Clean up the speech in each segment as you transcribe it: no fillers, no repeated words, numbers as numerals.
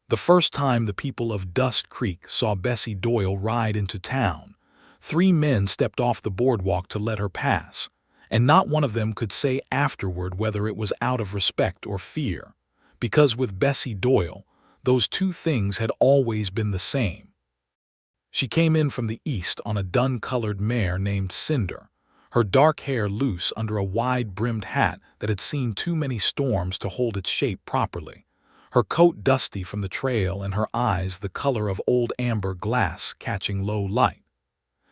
The first time the people of Dust Creek saw Bessie Doyle ride into town, 3 men stepped off the boardwalk to let her pass, and not one of them could say afterward whether it was out of respect or fear, because with Bessie Doyle, those two things had always been the same. She came in from the east on a dun-colored mare named Cinder, her dark hair loose under a wide-brimmed hat that had seen too many storms to hold its shape properly, her coat dusty from the trail and her eyes the color of old amber glass catching low light.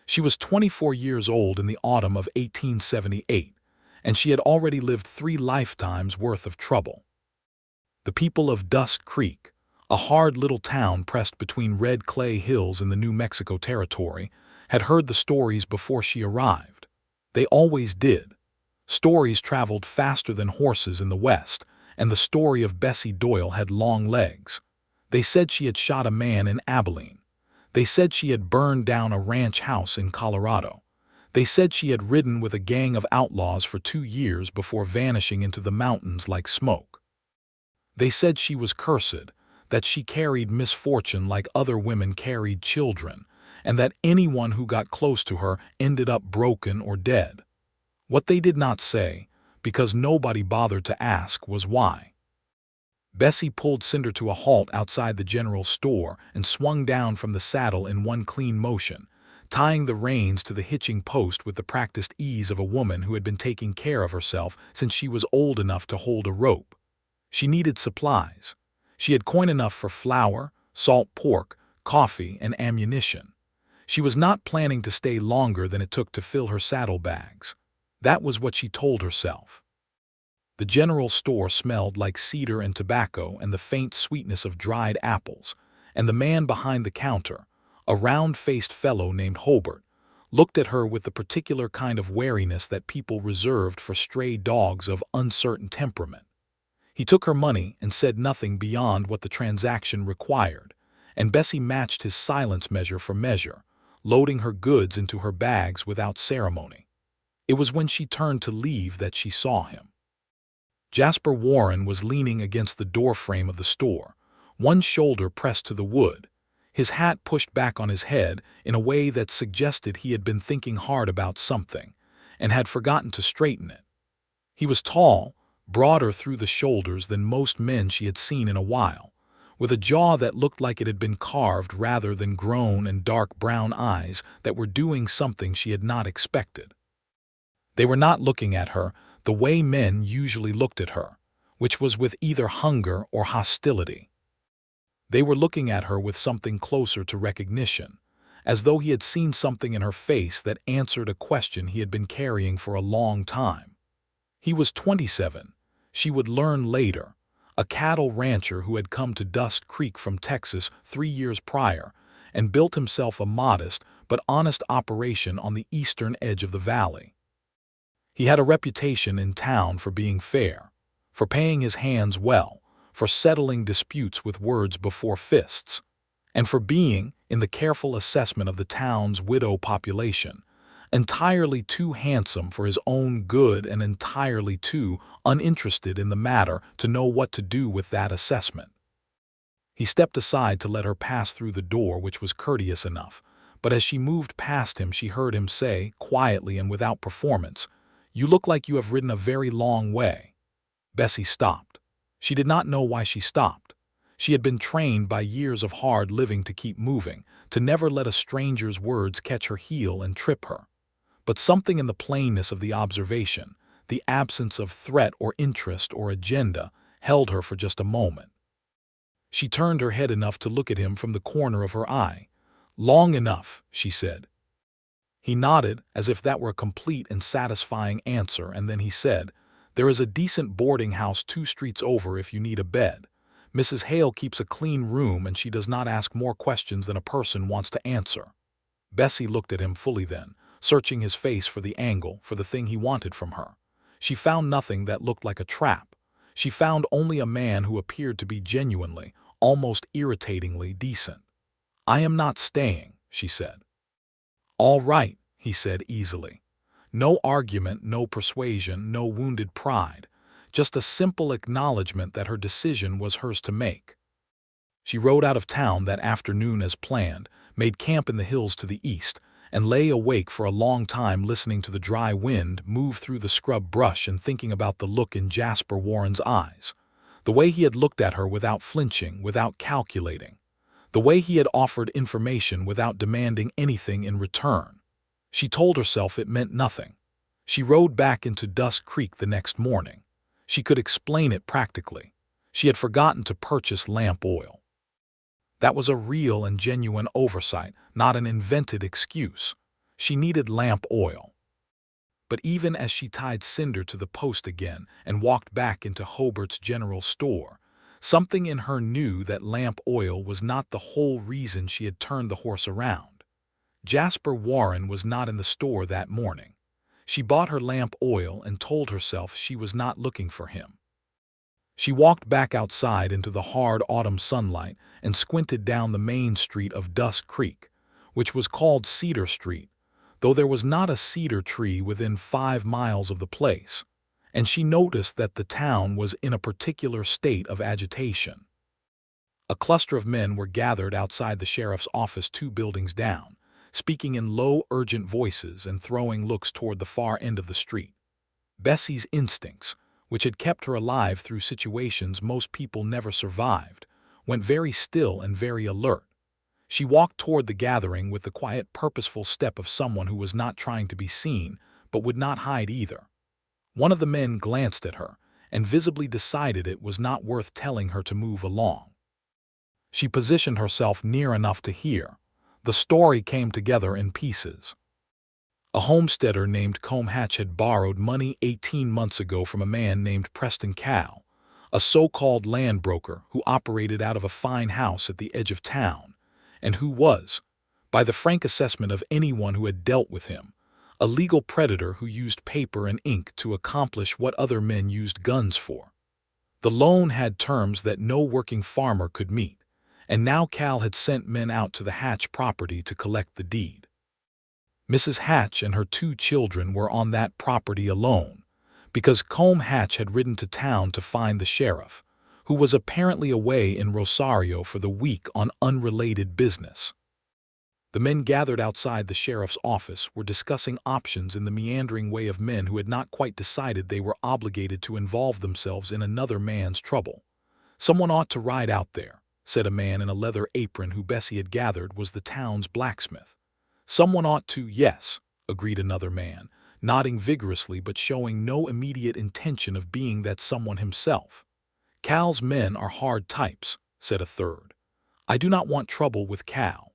She was 24 years old in the autumn of 1878, and she had already lived 3 lifetimes worth of trouble. The people of Dust Creek, a hard little town pressed between red clay hills in the New Mexico territory, had heard the stories before she arrived. They always did. Stories traveled faster than horses in the West, and the story of Bessie Doyle had long legs. They said she had shot a man in Abilene. They said she had burned down a ranch house in Colorado. They said she had ridden with a gang of outlaws for 2 years before vanishing into the mountains like smoke. They said she was cursed, that she carried misfortune like other women carried children, and that anyone who got close to her ended up broken or dead. What they did not say, because nobody bothered to ask, was why. Bessie pulled Cinder to a halt outside the general store and swung down from the saddle in one clean motion, tying the reins to the hitching post with the practiced ease of a woman who had been taking care of herself since she was old enough to hold a rope. She needed supplies. She had coin enough for flour, salt pork, coffee, and ammunition. She was not planning to stay longer than it took to fill her saddlebags. That was what she told herself. The general store smelled like cedar and tobacco and the faint sweetness of dried apples, and the man behind the counter, a round-faced fellow named Hobart, looked at her with the particular kind of wariness that people reserved for stray dogs of uncertain temperament. He took her money and said nothing beyond what the transaction required, and Bessie matched his silence measure for measure, loading her goods into her bags without ceremony. It was when she turned to leave that she saw him. Jasper Warren was leaning against the doorframe of the store, one shoulder pressed to the wood, his hat pushed back on his head in a way that suggested he had been thinking hard about something and had forgotten to straighten it. He was tall, broader through the shoulders than most men she had seen in a while, with a jaw that looked like it had been carved rather than grown and dark brown eyes that were doing something she had not expected. They were not looking at her the way men usually looked at her, which was with either hunger or hostility. They were looking at her with something closer to recognition, as though he had seen something in her face that answered a question he had been carrying for a long time. He was 27, she would learn later, a cattle rancher who had come to Dust Creek from Texas 3 years prior and built himself a modest but honest operation on the eastern edge of the valley. He had a reputation in town for being fair, for paying his hands well, for settling disputes with words before fists, and for being, in the careful assessment of the town's widow population, entirely too handsome for his own good and entirely too uninterested in the matter to know what to do with that assessment. He stepped aside to let her pass through the door, which was courteous enough, but as she moved past him she heard him say, quietly and without performance, "You look like you have ridden a very long way." Bessie stopped. She did not know why she stopped. She had been trained by years of hard living to keep moving, to never let a stranger's words catch her heel and trip her. But something in the plainness of the observation, the absence of threat or interest or agenda, held her for just a moment. She turned her head enough to look at him from the corner of her eye. "Long enough," she said. He nodded, as if that were a complete and satisfying answer, and then he said, "There is a decent boarding house 2 streets over if you need a bed. Mrs. Hale keeps a clean room and she does not ask more questions than a person wants to answer." Bessie looked at him fully then, searching his face for the angle, for the thing he wanted from her. She found nothing that looked like a trap. She found only a man who appeared to be genuinely, almost irritatingly decent. "I am not staying," she said. "All right," he said easily. No argument, no persuasion, no wounded pride, just a simple acknowledgement that her decision was hers to make. She rode out of town that afternoon as planned, made camp in the hills to the east, and lay awake for a long time listening to the dry wind move through the scrub brush and thinking about the look in Jasper Warren's eyes. The way he had looked at her without flinching, without calculating. The way he had offered information without demanding anything in return. She told herself it meant nothing. She rode back into Dust Creek the next morning. She could explain it practically. She had forgotten to purchase lamp oil. That was a real and genuine oversight, not an invented excuse. She needed lamp oil. But even as she tied Cinder to the post again and walked back into Hobart's general store, something in her knew that lamp oil was not the whole reason she had turned the horse around. Jasper Warren was not in the store that morning. She bought her lamp oil and told herself she was not looking for him. She walked back outside into the hard autumn sunlight and squinted down the main street of Dust Creek, which was called Cedar Street, though there was not a cedar tree within 5 miles of the place, and she noticed that the town was in a particular state of agitation. A cluster of men were gathered outside the sheriff's office 2 buildings down, speaking in low, urgent voices and throwing looks toward the far end of the street. Bessie's instincts, which had kept her alive through situations most people never survived, went very still and very alert. She walked toward the gathering with the quiet, purposeful step of someone who was not trying to be seen, but would not hide either. One of the men glanced at her, and visibly decided it was not worth telling her to move along. She positioned herself near enough to hear. The story came together in pieces. A homesteader named Combe Hatch had borrowed money 18 months ago from a man named Preston Cal, a so-called land broker who operated out of a fine house at the edge of town, and who was, by the frank assessment of anyone who had dealt with him, a legal predator who used paper and ink to accomplish what other men used guns for. The loan had terms that no working farmer could meet, and now Cal had sent men out to the Hatch property to collect the deed. Mrs. Hatch and her 2 children were on that property alone, because Combe Hatch had ridden to town to find the sheriff, who was apparently away in Rosario for the week on unrelated business. The men gathered outside the sheriff's office were discussing options in the meandering way of men who had not quite decided they were obligated to involve themselves in another man's trouble. "Someone ought to ride out there," said a man in a leather apron who Bessie had gathered was the town's blacksmith. "Someone ought to, yes," agreed another man, nodding vigorously but showing no immediate intention of being that someone himself. "Cal's men are hard types," said a third. "I do not want trouble with Cal."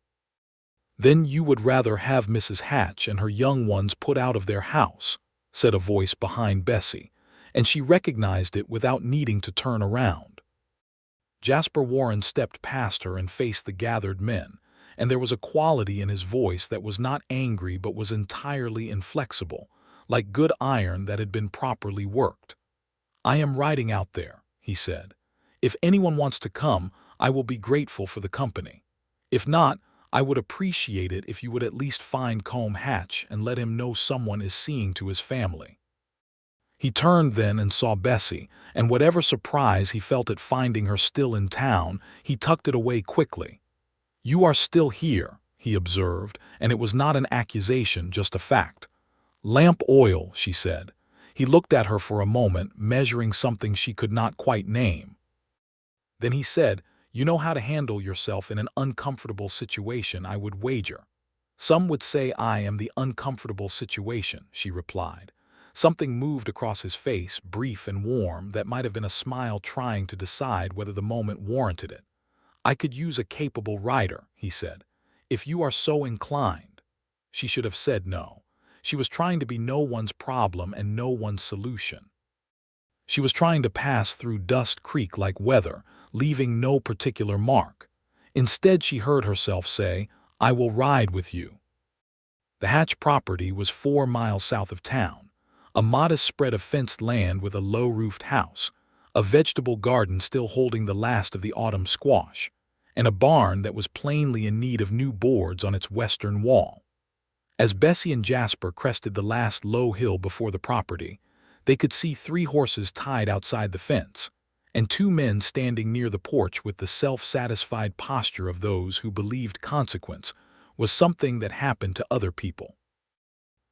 "Then you would rather have Mrs. Hatch and her young ones put out of their house," said a voice behind Bessie, and she recognized it without needing to turn around. Jasper Warren stepped past her and faced the gathered men, and there was a quality in his voice that was not angry but was entirely inflexible, like good iron that had been properly worked. "I am riding out there," he said. "If anyone wants to come, I will be grateful for the company. If not, I would appreciate it if you would at least find Combe Hatch and let him know someone is seeing to his family." He turned then and saw Bessie, and whatever surprise he felt at finding her still in town, he tucked it away quickly. "You are still here," he observed, and it was not an accusation, just a fact. "Lamp oil," she said. He looked at her for a moment, measuring something she could not quite name. Then he said, "You know how to handle yourself in an uncomfortable situation, I would wager." "Some would say I am the uncomfortable situation," she replied. Something moved across his face, brief and warm, that might have been a smile trying to decide whether the moment warranted it. "I could use a capable rider," he said, "if you are so inclined." She should have said no. She was trying to be no one's problem and no one's solution. She was trying to pass through Dust Creek like weather, leaving no particular mark. Instead, she heard herself say, "I will ride with you." The Hatch property was 4 miles south of town, a modest spread of fenced land with a low-roofed house, a vegetable garden still holding the last of the autumn squash, and a barn that was plainly in need of new boards on its western wall. As Bessie and Jasper crested the last low hill before the property, they could see 3 horses tied outside the fence, and two men standing near the porch with the self-satisfied posture of those who believed consequence was something that happened to other people.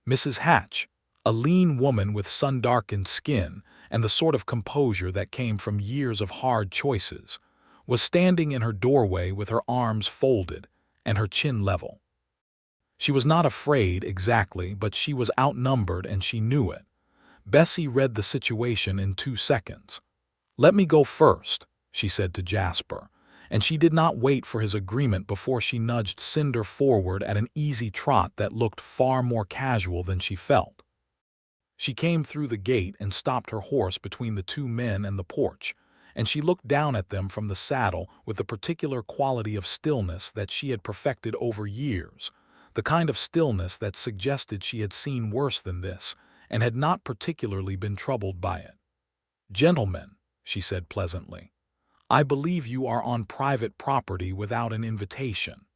Mrs. Hatch, a lean woman with sun-darkened skin and the sort of composure that came from years of hard choices, was standing in her doorway with her arms folded and her chin level. She was not afraid exactly, but she was outnumbered and she knew it. Bessie read the situation in 2 seconds. "Let me go first," she said to Jasper, and she did not wait for his agreement before she nudged Cinder forward at an easy trot that looked far more casual than she felt. She came through the gate and stopped her horse between the two men and the porch, and she looked down at them from the saddle with the particular quality of stillness that she had perfected over years, the kind of stillness that suggested she had seen worse than this and had not particularly been troubled by it. "Gentlemen," she said pleasantly, "I believe you are on private property without an invitation."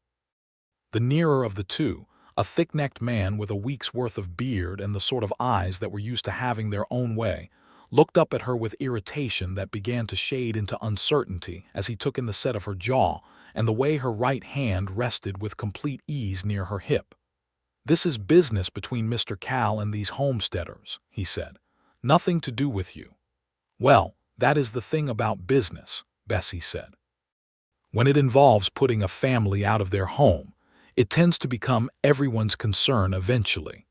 The nearer of the two, a thick-necked man with a week's worth of beard and the sort of eyes that were used to having their own way, looked up at her with irritation that began to shade into uncertainty as he took in the set of her jaw and the way her right hand rested with complete ease near her hip. "This is business between Mr. Cal and these homesteaders," he said. "Nothing to do with you." "Well, that is the thing about business," Bessie said. "When it involves putting a family out of their home, it tends to become everyone's concern eventually."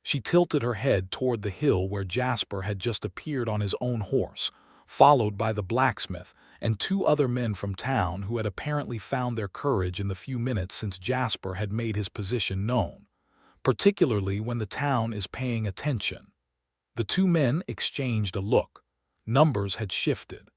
She tilted her head toward the hill where Jasper had just appeared on his own horse, followed by the blacksmith and two other men from town who had apparently found their courage in the few minutes since Jasper had made his position known, particularly when the town is paying attention. The two men exchanged a look. Numbers had shifted.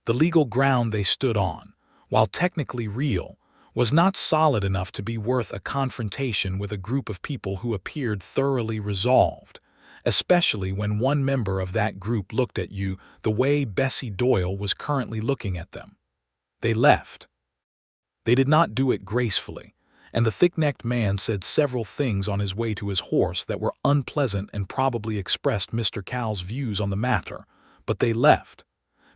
The legal ground they stood on, while technically real, was not solid enough to be worth a confrontation with a group of people who appeared thoroughly resolved, especially when one member of that group looked at you the way Bessie Doyle was currently looking at them. They left. They did not do it gracefully, and the thick-necked man said several things on his way to his horse that were unpleasant and probably expressed Mr. Cal's views on the matter, but they left.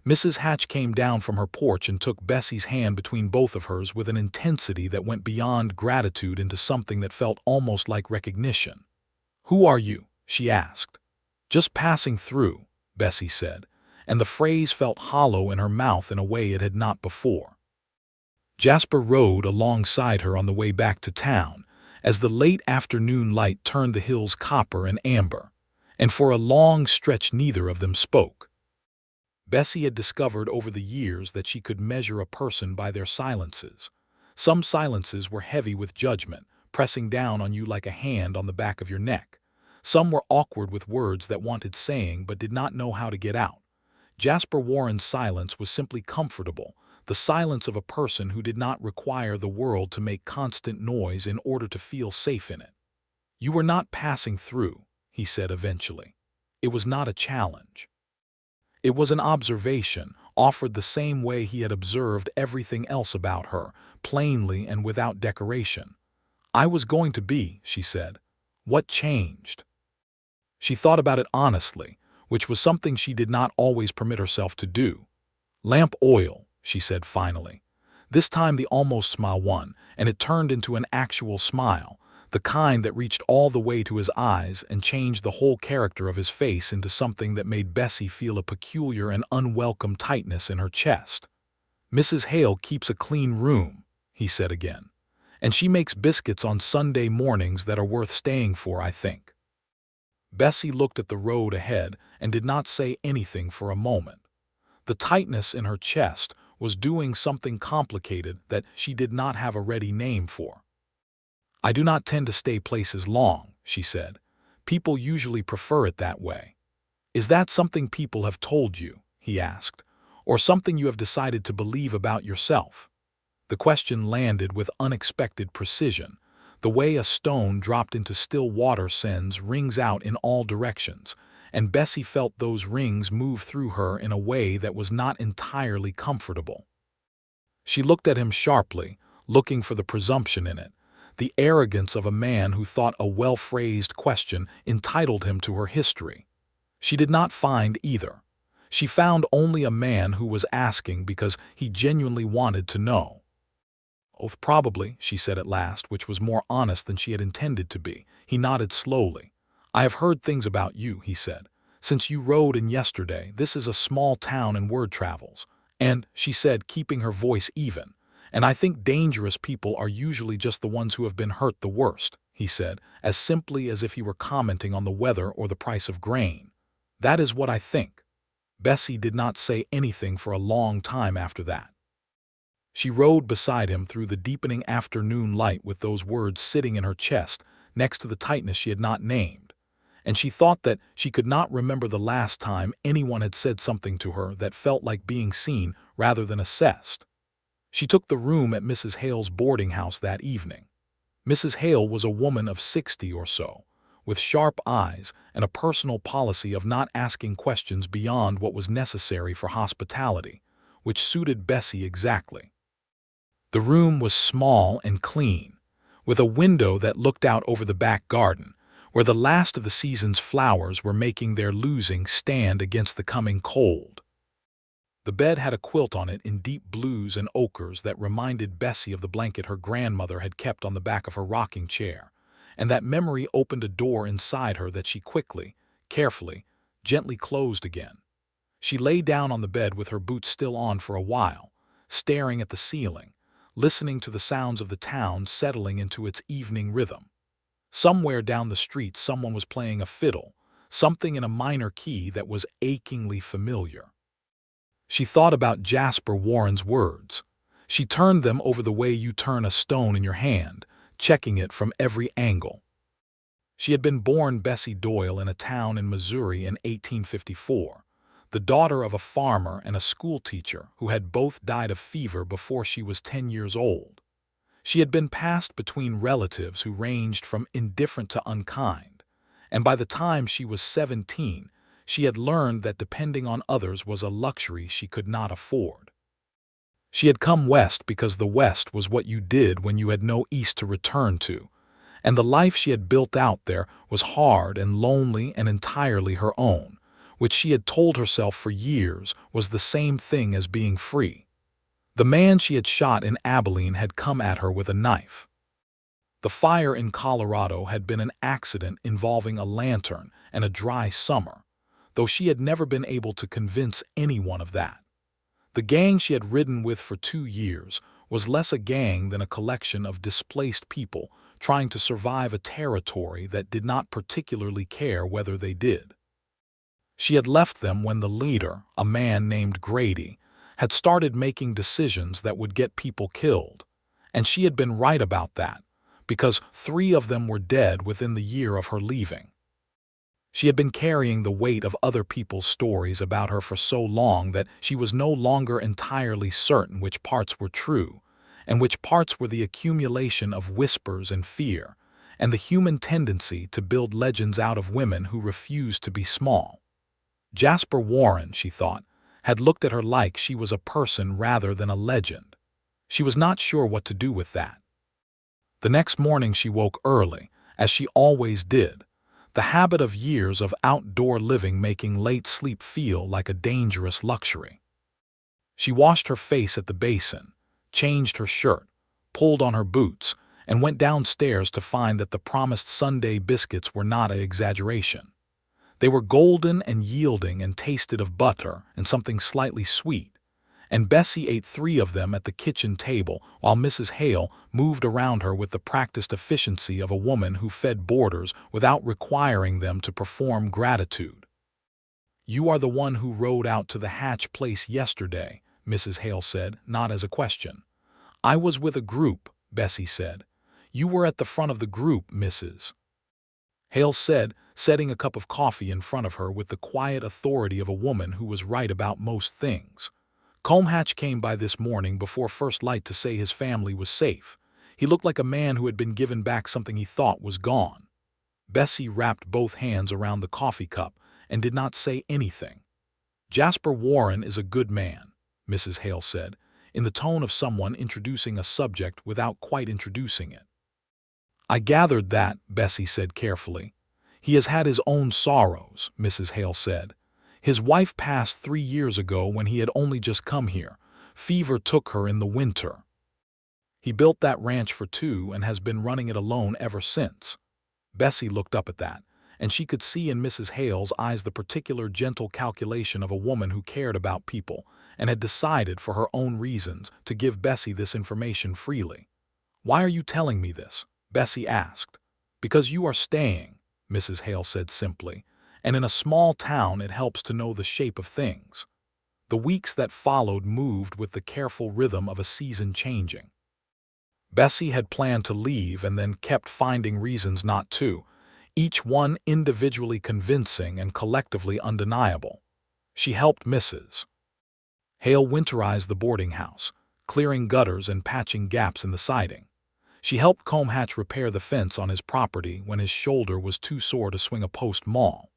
Mrs. Hatch came down from her porch and took Bessie's hand between both of hers with an intensity that went beyond gratitude into something that felt almost like recognition. "Who are you?" she asked. "Just passing through," Bessie said, and the phrase felt hollow in her mouth in a way it had not before. Jasper rode alongside her on the way back to town as the late afternoon light turned the hills copper and amber, and for a long stretch neither of them spoke. Bessie had discovered over the years that she could measure a person by their silences. Some silences were heavy with judgment, pressing down on you like a hand on the back of your neck. Some were awkward with words that wanted saying but did not know how to get out. Jasper Warren's silence was simply comfortable, the silence of a person who did not require the world to make constant noise in order to feel safe in it. "You were not passing through," he said eventually. It was not a challenge. It was an observation, offered the same way he had observed everything else about her, plainly and without decoration. "I was going to be," she said. "What changed?" She thought about it honestly, which was something she did not always permit herself to do. "Lamp oil," she said finally. This time the almost smile won, and it turned into an actual smile, the kind that reached all the way to his eyes and changed the whole character of his face into something that made Bessie feel a peculiar and unwelcome tightness in her chest. "Mrs. Hale keeps a clean room," he said again, "and she makes biscuits on Sunday mornings that are worth staying for, I think." Bessie looked at the road ahead and did not say anything for a moment. The tightness in her chest was doing something complicated that she did not have a ready name for. "I do not tend to stay places long," she said. "People usually prefer it that way." "Is that something people have told you?" he asked, "or something you have decided to believe about yourself?" The question landed with unexpected precision, the way a stone dropped into still water sends rings out in all directions, and Bessie felt those rings move through her in a way that was not entirely comfortable. She looked at him sharply, looking for the presumption in it, the arrogance of a man who thought a well-phrased question entitled him to her history. She did not find either. She found only a man who was asking because he genuinely wanted to know. "Oh, probably," she said at last, which was more honest than she had intended to be. He nodded slowly. "I have heard things about you," he said. "Since you rode in yesterday, this is a small town and word travels. And," she said, keeping her voice even, "and I think dangerous people are usually just the ones who have been hurt the worst," he said, as simply as if he were commenting on the weather or the price of grain. "That is what I think." Bessie did not say anything for a long time after that. She rode beside him through the deepening afternoon light with those words sitting in her chest next to the tightness she had not named, and she thought that she could not remember the last time anyone had said something to her that felt like being seen rather than assessed. She took the room at Mrs. Hale's boarding house that evening. Mrs. Hale was a woman of 60 or so, with sharp eyes and a personal policy of not asking questions beyond what was necessary for hospitality, which suited Bessie exactly. The room was small and clean, with a window that looked out over the back garden, where the last of the season's flowers were making their losing stand against the coming cold. The bed had a quilt on it in deep blues and ochres that reminded Bessie of the blanket her grandmother had kept on the back of her rocking chair, and that memory opened a door inside her that she quickly, carefully, gently closed again. She lay down on the bed with her boots still on for a while, staring at the ceiling, listening to the sounds of the town settling into its evening rhythm. Somewhere down the street someone was playing a fiddle, something in a minor key that was achingly familiar. She thought about Jasper Warren's words. She turned them over the way you turn a stone in your hand, checking it from every angle. She had been born Bessie Doyle in a town in Missouri in 1854, the daughter of a farmer and a schoolteacher who had both died of fever before she was 10 years old. She had been passed between relatives who ranged from indifferent to unkind, and by the time she was 17, she had learned that depending on others was a luxury she could not afford. She had come west because the west was what you did when you had no east to return to, and the life she had built out there was hard and lonely and entirely her own, which she had told herself for years was the same thing as being free. The man she had shot in Abilene had come at her with a knife. The fire in Colorado had been an accident involving a lantern and a dry summer, though she had never been able to convince anyone of that. The gang she had ridden with for 2 years was less a gang than a collection of displaced people trying to survive a territory that did not particularly care whether they did. She had left them when the leader, a man named Grady, had started making decisions that would get people killed, and she had been right about that, because 3 of them were dead within the year of her leaving. She had been carrying the weight of other people's stories about her for so long that she was no longer entirely certain which parts were true, and which parts were the accumulation of whispers and fear, and the human tendency to build legends out of women who refused to be small. Jasper Warren, she thought, had looked at her like she was a person rather than a legend. She was not sure what to do with that. The next morning she woke early, as she always did, the habit of years of outdoor living making late sleep feel like a dangerous luxury. She washed her face at the basin, changed her shirt, pulled on her boots, and went downstairs to find that the promised Sunday biscuits were not an exaggeration. They were golden and yielding and tasted of butter and something slightly sweet, and Bessie ate 3 of them at the kitchen table while Mrs. Hale moved around her with the practiced efficiency of a woman who fed boarders without requiring them to perform gratitude. "You are the one who rode out to the Hatch place yesterday," Mrs. Hale said, not as a question. "I was with a group," Bessie said. "You were at the front of the group, Mrs. Hale said, setting a cup of coffee in front of her with the quiet authority of a woman who was right about most things. "Hatch came by this morning before first light to say his family was safe. He looked like a man who had been given back something he thought was gone." Bessie wrapped both hands around the coffee cup and did not say anything. "Jasper Warren is a good man," Mrs. Hale said, in the tone of someone introducing a subject without quite introducing it. "I gathered that," Bessie said carefully. "He has had his own sorrows," Mrs. Hale said. His wife passed 3 years ago when he had only just come here. Fever took her in the winter. He built that ranch for two and has been running it alone ever since." Bessie looked up at that, and she could see in Mrs. Hale's eyes the particular gentle calculation of a woman who cared about people and had decided for her own reasons to give Bessie this information freely. "Why are you telling me this?" Bessie asked. "Because you are staying," Mrs. Hale said simply, "and in a small town it helps to know the shape of things." The weeks that followed moved with the careful rhythm of a season changing. Bessie had planned to leave and then kept finding reasons not to, each one individually convincing and collectively undeniable. She helped Mrs. Hale winterize the boarding house, clearing gutters and patching gaps in the siding. She helped Combhatch repair the fence on his property when his shoulder was too sore to swing a post maul.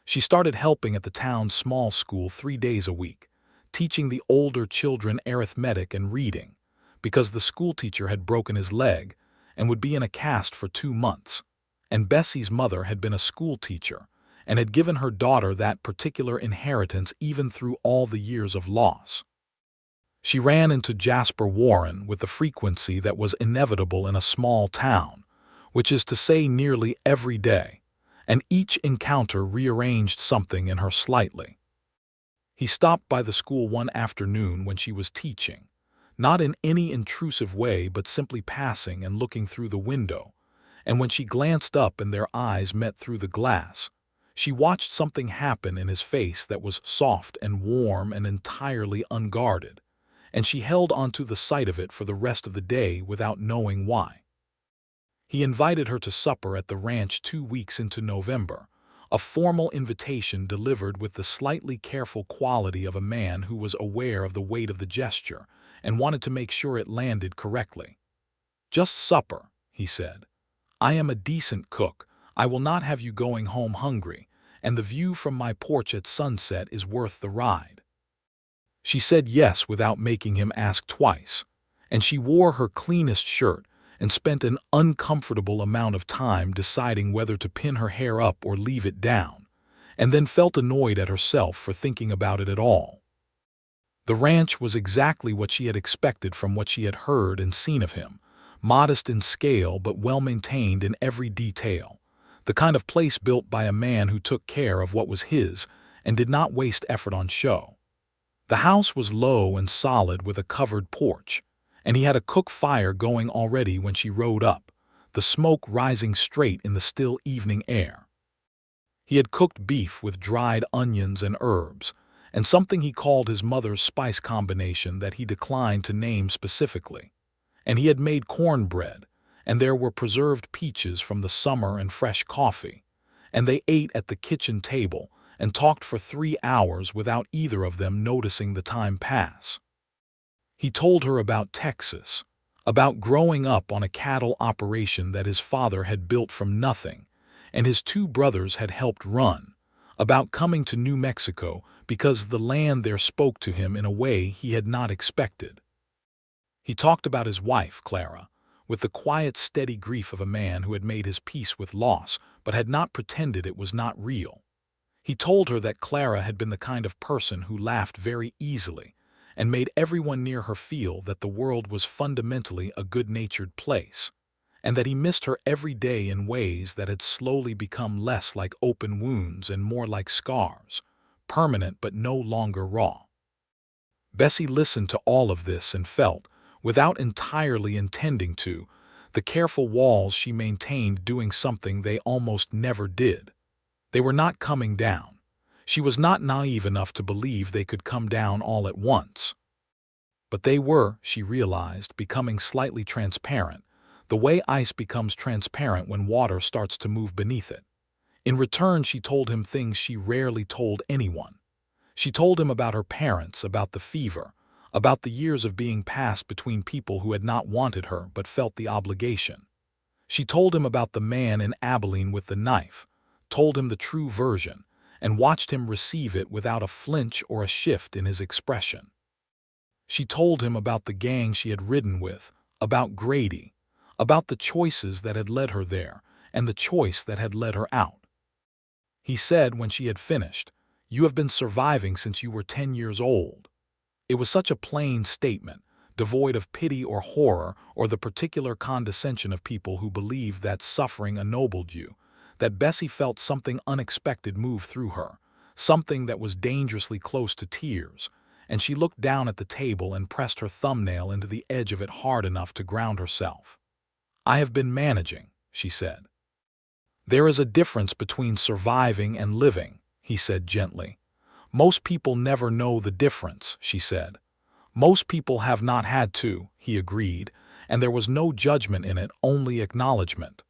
She started helping at the town's small school 3 days a week, teaching the older children arithmetic and reading, because the schoolteacher had broken his leg and would be in a cast for 2 months. And Bessie's mother had been a schoolteacher and had given her daughter that particular inheritance even through all the years of loss. She ran into Jasper Warren with the frequency that was inevitable in a small town, which is to say nearly every day, and each encounter rearranged something in her slightly. He stopped by the school one afternoon when she was teaching, not in any intrusive way but simply passing and looking through the window, and when she glanced up and their eyes met through the glass, she watched something happen in his face that was soft and warm and entirely unguarded, and she held onto the sight of it for the rest of the day without knowing why. He invited her to supper at the ranch 2 weeks into November, a formal invitation delivered with the slightly careful quality of a man who was aware of the weight of the gesture and wanted to make sure it landed correctly. "Just supper," he said. "I am a decent cook. I will not have you going home hungry, and the view from my porch at sunset is worth the ride." She said yes without making him ask twice, and she wore her cleanest shirt and spent an uncomfortable amount of time deciding whether to pin her hair up or leave it down, and then felt annoyed at herself for thinking about it at all. The ranch was exactly what she had expected from what she had heard and seen of him, modest in scale but well-maintained in every detail, the kind of place built by a man who took care of what was his and did not waste effort on show. The house was low and solid with a covered porch, and he had a cook fire going already when she rode up, the smoke rising straight in the still evening air. He had cooked beef with dried onions and herbs, and something he called his mother's spice combination that he declined to name specifically. And he had made cornbread, and there were preserved peaches from the summer and fresh coffee, and they ate at the kitchen table and talked for 3 hours without either of them noticing the time pass. He told her about Texas, about growing up on a cattle operation that his father had built from nothing, and his 2 brothers had helped run, about coming to New Mexico because the land there spoke to him in a way he had not expected. He talked about his wife, Clara, with the quiet, steady grief of a man who had made his peace with loss but had not pretended it was not real. He told her that Clara had been the kind of person who laughed very easily and made everyone near her feel that the world was fundamentally a good-natured place, and that he missed her every day in ways that had slowly become less like open wounds and more like scars, permanent but no longer raw. Bessie listened to all of this and felt, without entirely intending to, the careful walls she maintained doing something they almost never did. They were not coming down. She was not naive enough to believe they could come down all at once. But they were, she realized, becoming slightly transparent, the way ice becomes transparent when water starts to move beneath it. In return, she told him things she rarely told anyone. She told him about her parents, about the fever, about the years of being passed between people who had not wanted her but felt the obligation. She told him about the man in Abilene with the knife, told him the true version, and watched him receive it without a flinch or a shift in his expression. She told him about the gang she had ridden with, about Grady, about the choices that had led her there and the choice that had led her out. He said when she had finished, You have been surviving since you were 10 years old." It was such a plain statement, devoid of pity or horror or the particular condescension of people who believe that suffering ennobled you, that Bessie felt something unexpected move through her, something that was dangerously close to tears, and she looked down at the table and pressed her thumbnail into the edge of it hard enough to ground herself. "I have been managing," she said. "There is a difference between surviving and living," he said gently. "Most people never know the difference," she said. "Most people have not had to," he agreed, and there was no judgment in it, only acknowledgement.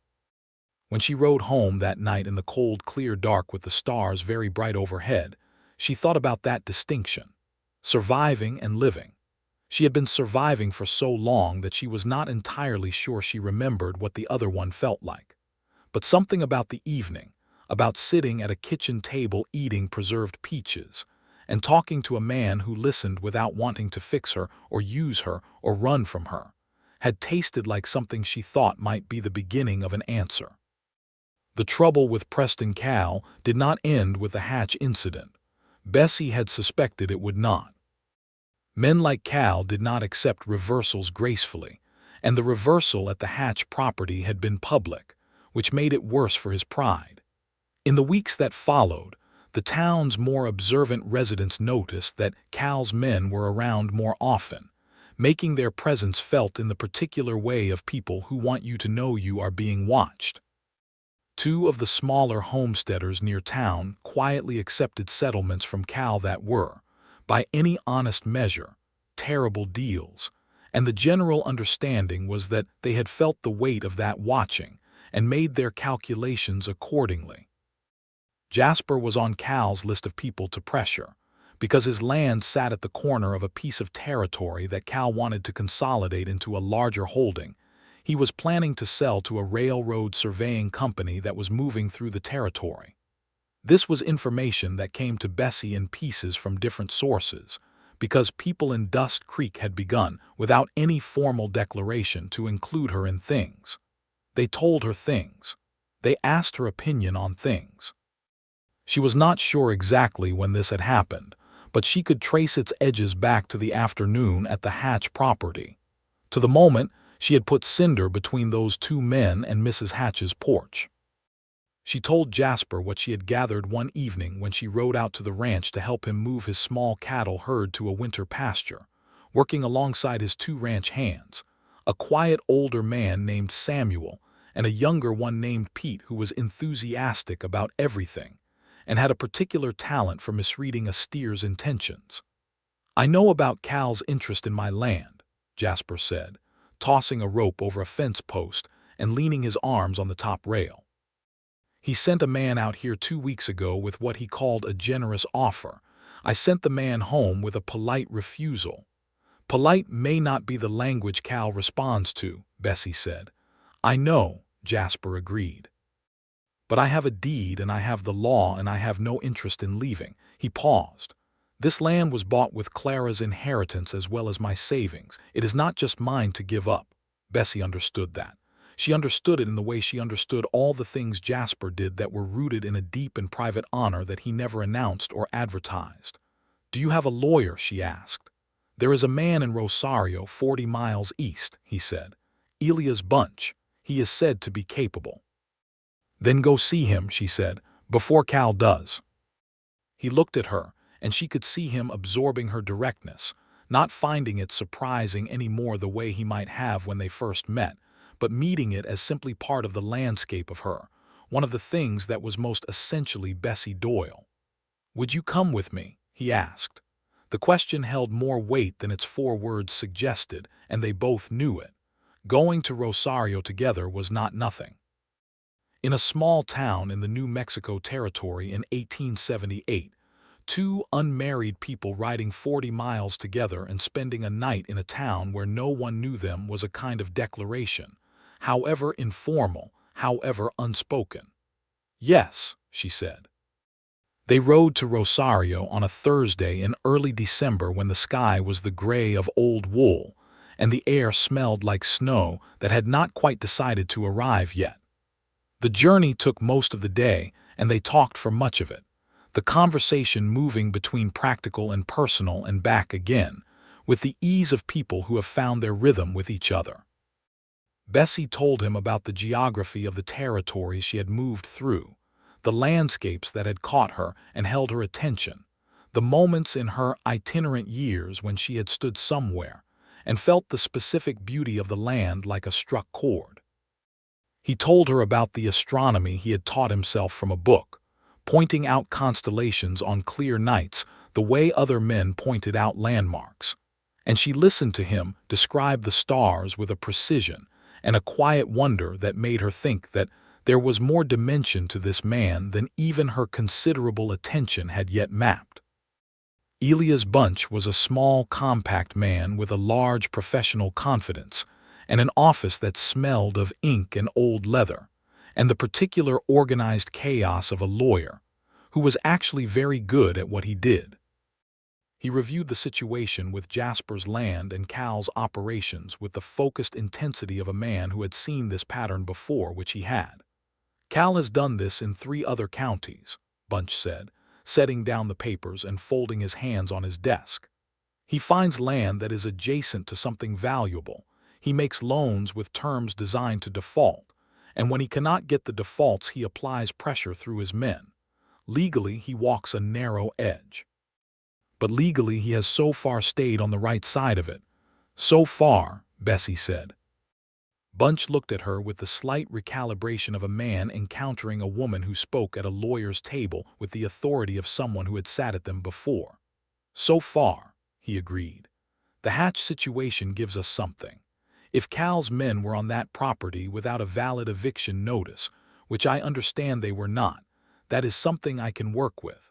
When she rode home that night in the cold, clear dark with the stars very bright overhead, she thought about that distinction, surviving and living. She had been surviving for so long that she was not entirely sure she remembered what the other one felt like. But something about the evening, about sitting at a kitchen table eating preserved peaches, and talking to a man who listened without wanting to fix her or use her or run from her, had tasted like something she thought might be the beginning of an answer. The trouble with Preston Cal did not end with the Hatch incident. Bessie had suspected it would not. Men like Cal did not accept reversals gracefully, and the reversal at the Hatch property had been public, which made it worse for his pride. In the weeks that followed, the town's more observant residents noticed that Cal's men were around more often, making their presence felt in the particular way of people who want you to know you are being watched. Two of the smaller homesteaders near town quietly accepted settlements from Cal that were, by any honest measure, terrible deals, and the general understanding was that they had felt the weight of that watching and made their calculations accordingly. Jasper was on Cal's list of people to pressure, because his land sat at the corner of a piece of territory that Cal wanted to consolidate into a larger holding. He was planning to sell to a railroad surveying company that was moving through the territory. This was information that came to Bessie in pieces from different sources, because people in Dust Creek had begun, without any formal declaration, to include her in things. They told her things. They asked her opinion on things. She was not sure exactly when this had happened, but she could trace its edges back to the afternoon at the Hatch property, to the moment she had put Cinder between those two men and Mrs. Hatch's porch. She told Jasper what she had gathered one evening when she rode out to the ranch to help him move his small cattle herd to a winter pasture, working alongside his two ranch hands, a quiet older man named Samuel and a younger one named Pete who was enthusiastic about everything and had a particular talent for misreading a steer's intentions. "I know about Cal's interest in my land," Jasper said, tossing a rope over a fence post and leaning his arms on the top rail. "He sent a man out here 2 weeks ago with what he called a generous offer. I sent the man home with a polite refusal." "Polite may not be the language Cal responds to," Bessie said. "I know," Jasper agreed. "But I have a deed and I have the law and I have no interest in leaving." He paused. "This land was bought with Clara's inheritance as well as my savings. It is not just mine to give up." Bessie understood that. She understood it in the way she understood all the things Jasper did that were rooted in a deep and private honor that he never announced or advertised. "Do you have a lawyer?" she asked. "There is a man in Rosario 40 miles east," he said. "Elias Bunch. He is said to be capable." "Then go see him," she said, "before Cal does." He looked at her, and she could see him absorbing her directness, not finding it surprising any more the way he might have when they first met, but meeting it as simply part of the landscape of her, one of the things that was most essentially Bessie Doyle. "Would you come with me?" he asked. The question held more weight than its 4 words suggested, and they both knew it. Going to Rosario together was not nothing. In a small town in the New Mexico Territory in 1878, 2 unmarried people riding 40 miles together and spending a night in a town where no one knew them was a kind of declaration, however informal, however unspoken. "Yes," she said. They rode to Rosario on a Thursday in early December when the sky was the gray of old wool, and the air smelled like snow that had not quite decided to arrive yet. The journey took most of the day, and they talked for much of it. the conversation moving between practical and personal and back again, with the ease of people who have found their rhythm with each other. Bessie told him about the geography of the territories she had moved through, the landscapes that had caught her and held her attention, the moments in her itinerant years when she had stood somewhere and felt the specific beauty of the land like a struck chord. He told her about the astronomy he had taught himself from a book, pointing out constellations on clear nights the way other men pointed out landmarks. And she listened to him describe the stars with a precision and a quiet wonder that made her think that there was more dimension to this man than even her considerable attention had yet mapped. Elias Bunch was a small, compact man with a large professional confidence and an office that smelled of ink and old leather, and the particular organized chaos of a lawyer who was actually very good at what he did. He reviewed the situation with Jasper's land and Cal's operations with the focused intensity of a man who had seen this pattern before, which he had. Cal has done this in 3 other counties, Bunch said, setting down the papers and folding his hands on his desk. He finds land that is adjacent to something valuable. He makes loans with terms designed to default, and when he cannot get the defaults, he applies pressure through his men. Legally, he walks a narrow edge. But legally, he has so far stayed on the right side of it. So far, Bessie said. Bunch looked at her with the slight recalibration of a man encountering a woman who spoke at a lawyer's table with the authority of someone who had sat at them before. So far, he agreed. The Hatch situation gives us something. If Cal's men were on that property without a valid eviction notice, which I understand they were not, that is something I can work with.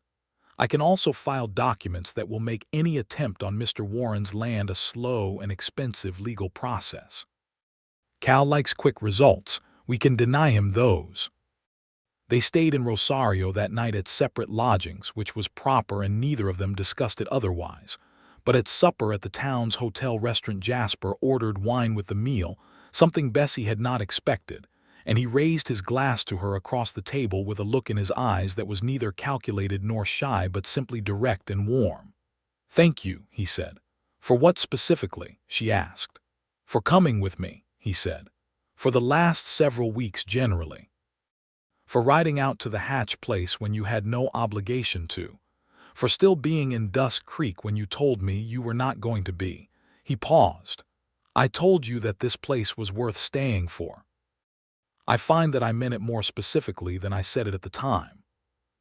I can also file documents that will make any attempt on Mr. Warren's land a slow and expensive legal process. Cal likes quick results. We can deny him those. They stayed in Rosario that night at separate lodgings, which was proper, and neither of them discussed it otherwise. But at supper at the town's hotel restaurant, Jasper ordered wine with the meal, something Bessie had not expected, and he raised his glass to her across the table with a look in his eyes that was neither calculated nor shy but simply direct and warm. "Thank you," he said. "For what specifically?" she asked. "For coming with me," he said. "For the last several weeks generally. For riding out to the Hatch place when you had no obligation to. For still being in Dust Creek when you told me you were not going to be." He paused. "I told you that this place was worth staying for." I find that I meant it more specifically than I said it at the time.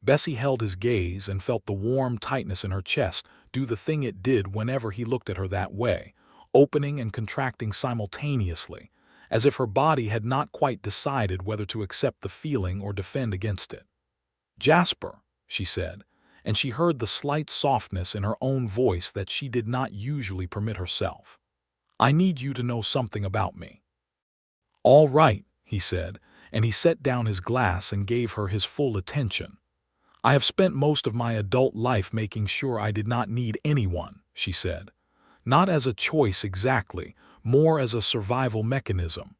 Bessie held his gaze and felt the warm tightness in her chest do the thing it did whenever he looked at her that way, opening and contracting simultaneously, as if her body had not quite decided whether to accept the feeling or defend against it. "Jasper," she said, and she heard the slight softness in her own voice that she did not usually permit herself. "I need you to know something about me." "All right," he said, and he set down his glass and gave her his full attention. "I have spent most of my adult life making sure I did not need anyone," she said. "Not as a choice exactly, more as a survival mechanism.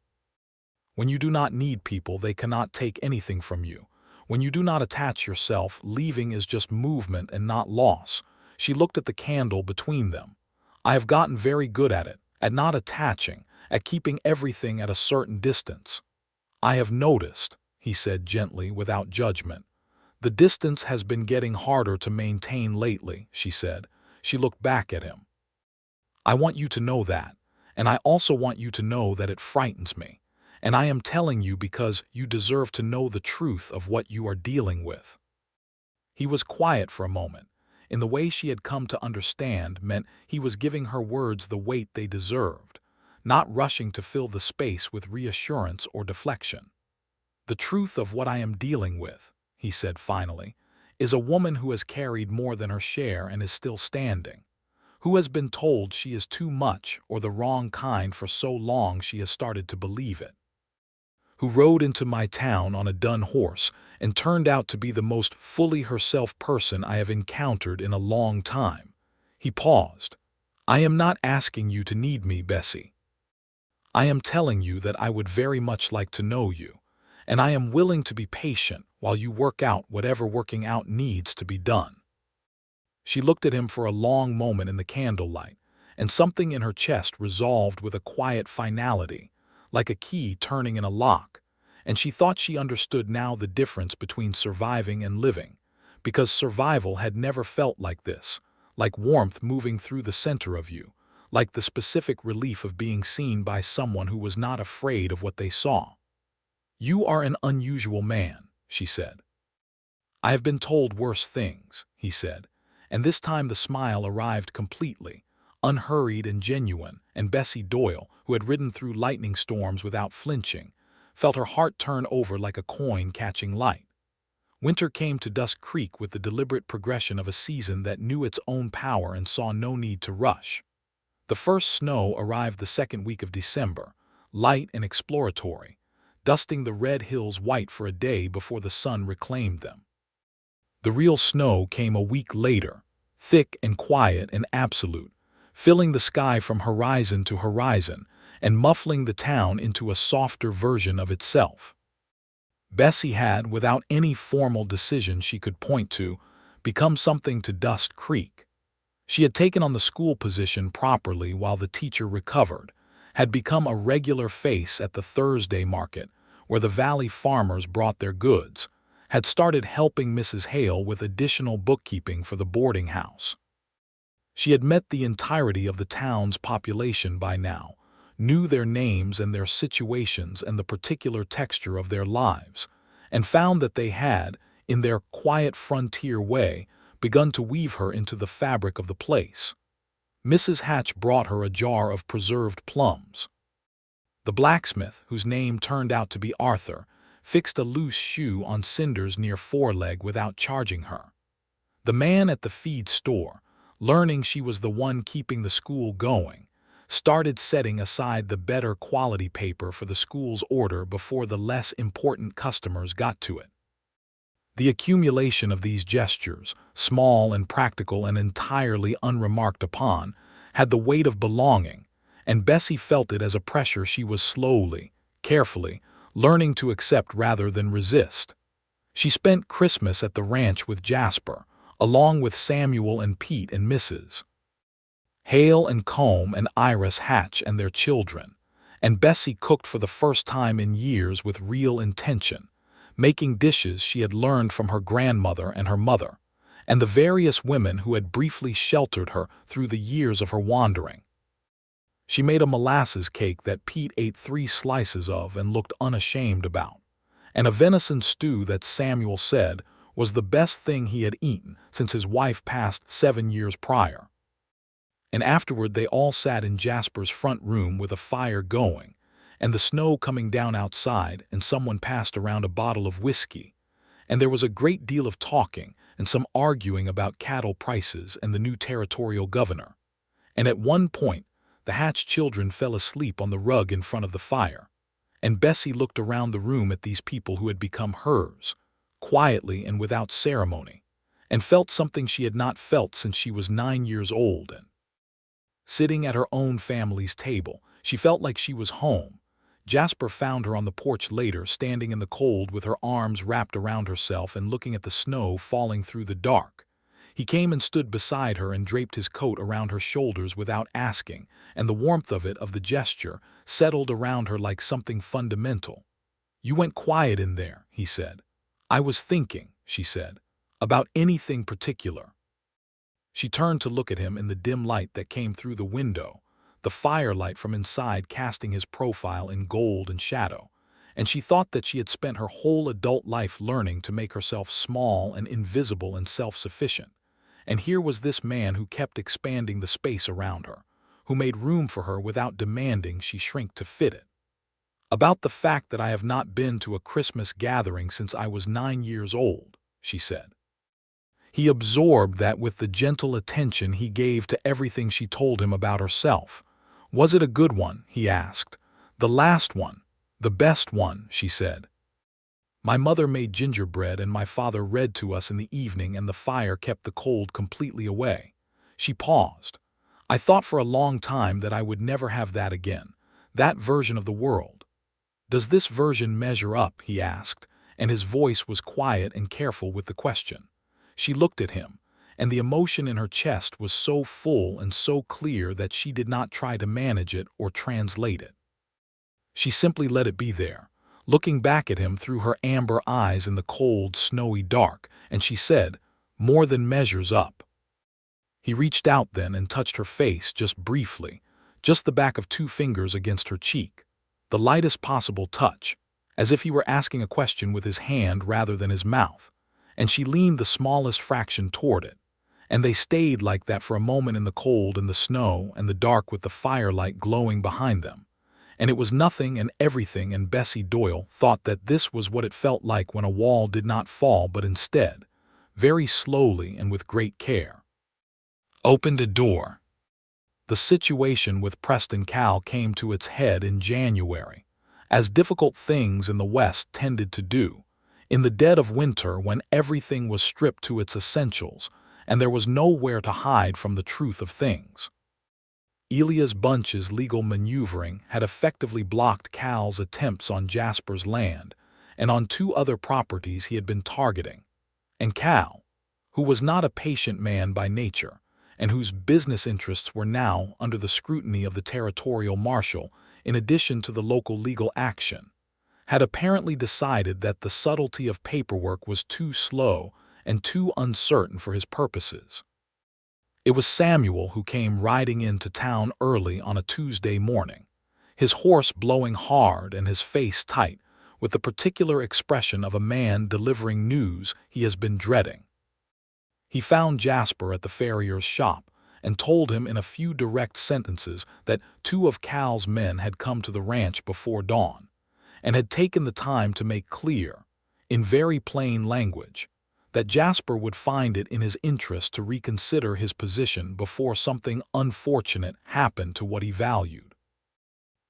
When you do not need people, they cannot take anything from you. When you do not attach yourself, leaving is just movement and not loss." She looked at the candle between them. "I have gotten very good at it, at not attaching, at keeping everything at a certain distance." "I have noticed," he said gently, without judgment. "The distance has been getting harder to maintain lately," she said. She looked back at him. "I want you to know that, and I also want you to know that it frightens me. And I am telling you because you deserve to know the truth of what you are dealing with." He was quiet for a moment. In the way she had come to understand meant he was giving her words the weight they deserved, not rushing to fill the space with reassurance or deflection. "The truth of what I am dealing with," he said finally, "is a woman who has carried more than her share and is still standing, who has been told she is too much or the wrong kind for so long she has started to believe it, who rode into my town on a dun horse and turned out to be the most fully herself person I have encountered in a long time." He paused. "I am not asking you to need me, Bessie. I am telling you that I would very much like to know you, and I am willing to be patient while you work out whatever working out needs to be done." She looked at him for a long moment in the candlelight, and something in her chest resolved with a quiet finality, like a key turning in a lock, and she thought she understood now the difference between surviving and living, because survival had never felt like this, like warmth moving through the center of you, like the specific relief of being seen by someone who was not afraid of what they saw. "You are an unusual man," she said. "I have been told worse things," he said, and this time the smile arrived completely, unhurried and genuine, and Bessie Doyle, who had ridden through lightning storms without flinching, felt her heart turn over like a coin catching light. Winter came to Dusk Creek with the deliberate progression of a season that knew its own power and saw no need to rush. The first snow arrived the second week of December, light and exploratory, dusting the red hills white for a day before the sun reclaimed them. The real snow came a week later, thick and quiet and absolute, filling the sky from horizon to horizon and muffling the town into a softer version of itself. Bessie had, without any formal decision she could point to, become something to Dust Creek. She had taken on the school position properly while the teacher recovered, had become a regular face at the Thursday market, where the valley farmers brought their goods, had started helping Mrs. Hale with additional bookkeeping for the boarding house. She had met the entirety of the town's population by now, knew their names and their situations and the particular texture of their lives, and found that they had, in their quiet frontier way, begun to weave her into the fabric of the place. Mrs. Hatch brought her a jar of preserved plums. The blacksmith, whose name turned out to be Arthur, fixed a loose shoe on cinders near foreleg without charging her. The man at the feed store, learning she was the one keeping the school going, started setting aside the better quality paper for the school's order before the less important customers got to it. The accumulation of these gestures, small and practical and entirely unremarked upon, had the weight of belonging, and Bessie felt it as a pressure she was slowly, carefully, learning to accept rather than resist. She spent Christmas at the ranch with Jasper, along with Samuel and Pete and Mrs. Hale and Combe and Iris Hatch and their children, and Bessie cooked for the first time in years with real intention, making dishes she had learned from her grandmother and her mother, and the various women who had briefly sheltered her through the years of her wandering. She made a molasses cake that Pete ate 3 slices of and looked unashamed about, and a venison stew that Samuel said was the best thing he had eaten since his wife passed 7 years prior. And afterward they all sat in Jasper's front room with a fire going, and the snow coming down outside, and someone passed around a bottle of whiskey, and there was a great deal of talking and some arguing about cattle prices and the new territorial governor. And at one point, the Hatch children fell asleep on the rug in front of the fire, and Bessie looked around the room at these people who had become hers, quietly and without ceremony, and felt something she had not felt since she was 9 years old, and sitting at her own family's table, she felt like she was home. Jasper found her on the porch later, standing in the cold with her arms wrapped around herself and looking at the snow falling through the dark. He came and stood beside her and draped his coat around her shoulders without asking, and the warmth of the gesture, settled around her like something fundamental. "You went quiet in there," he said. "I was thinking," she said, "about anything particular." She turned to look at him in the dim light that came through the window, the firelight from inside casting his profile in gold and shadow, and she thought that she had spent her whole adult life learning to make herself small and invisible and self-sufficient. And here was this man who kept expanding the space around her, who made room for her without demanding she shrink to fit it. "About the fact that I have not been to a Christmas gathering since I was 9 years old," she said. He absorbed that with the gentle attention he gave to everything she told him about herself. "Was it a good one?" he asked. "The last one. The best one," she said. "My mother made gingerbread and my father read to us in the evening and the fire kept the cold completely away." She paused. "I thought for a long time that I would never have that again, that version of the world." "Does this version measure up?" he asked, and his voice was quiet and careful with the question. She looked at him, and the emotion in her chest was so full and so clear that she did not try to manage it or translate it. She simply let it be there, looking back at him through her amber eyes in the cold, snowy dark, and she said, "More than measures up." He reached out then and touched her face just briefly, just the back of 2 fingers against her cheek, the lightest possible touch, as if he were asking a question with his hand rather than his mouth, and she leaned the smallest fraction toward it, and they stayed like that for a moment in the cold and the snow and the dark with the firelight glowing behind them. And it was nothing and everything, and Bessie Doyle thought that this was what it felt like when a wall did not fall but instead, very slowly and with great care, opened a door. The situation with Preston Cal came to its head in January, as difficult things in the West tended to do, in the dead of winter when everything was stripped to its essentials and there was nowhere to hide from the truth of things. Elias Bunch's legal maneuvering had effectively blocked Cal's attempts on Jasper's land and on 2 other properties he had been targeting, and Cal, who was not a patient man by nature, and whose business interests were now under the scrutiny of the territorial marshal in addition to the local legal action, had apparently decided that the subtlety of paperwork was too slow and too uncertain for his purposes. It was Samuel who came riding into town early on a Tuesday morning, his horse blowing hard and his face tight, with the particular expression of a man delivering news he has been dreading. He found Jasper at the farrier's shop and told him in a few direct sentences that 2 of Cal's men had come to the ranch before dawn and had taken the time to make clear, in very plain language, that Jasper would find it in his interest to reconsider his position before something unfortunate happened to what he valued.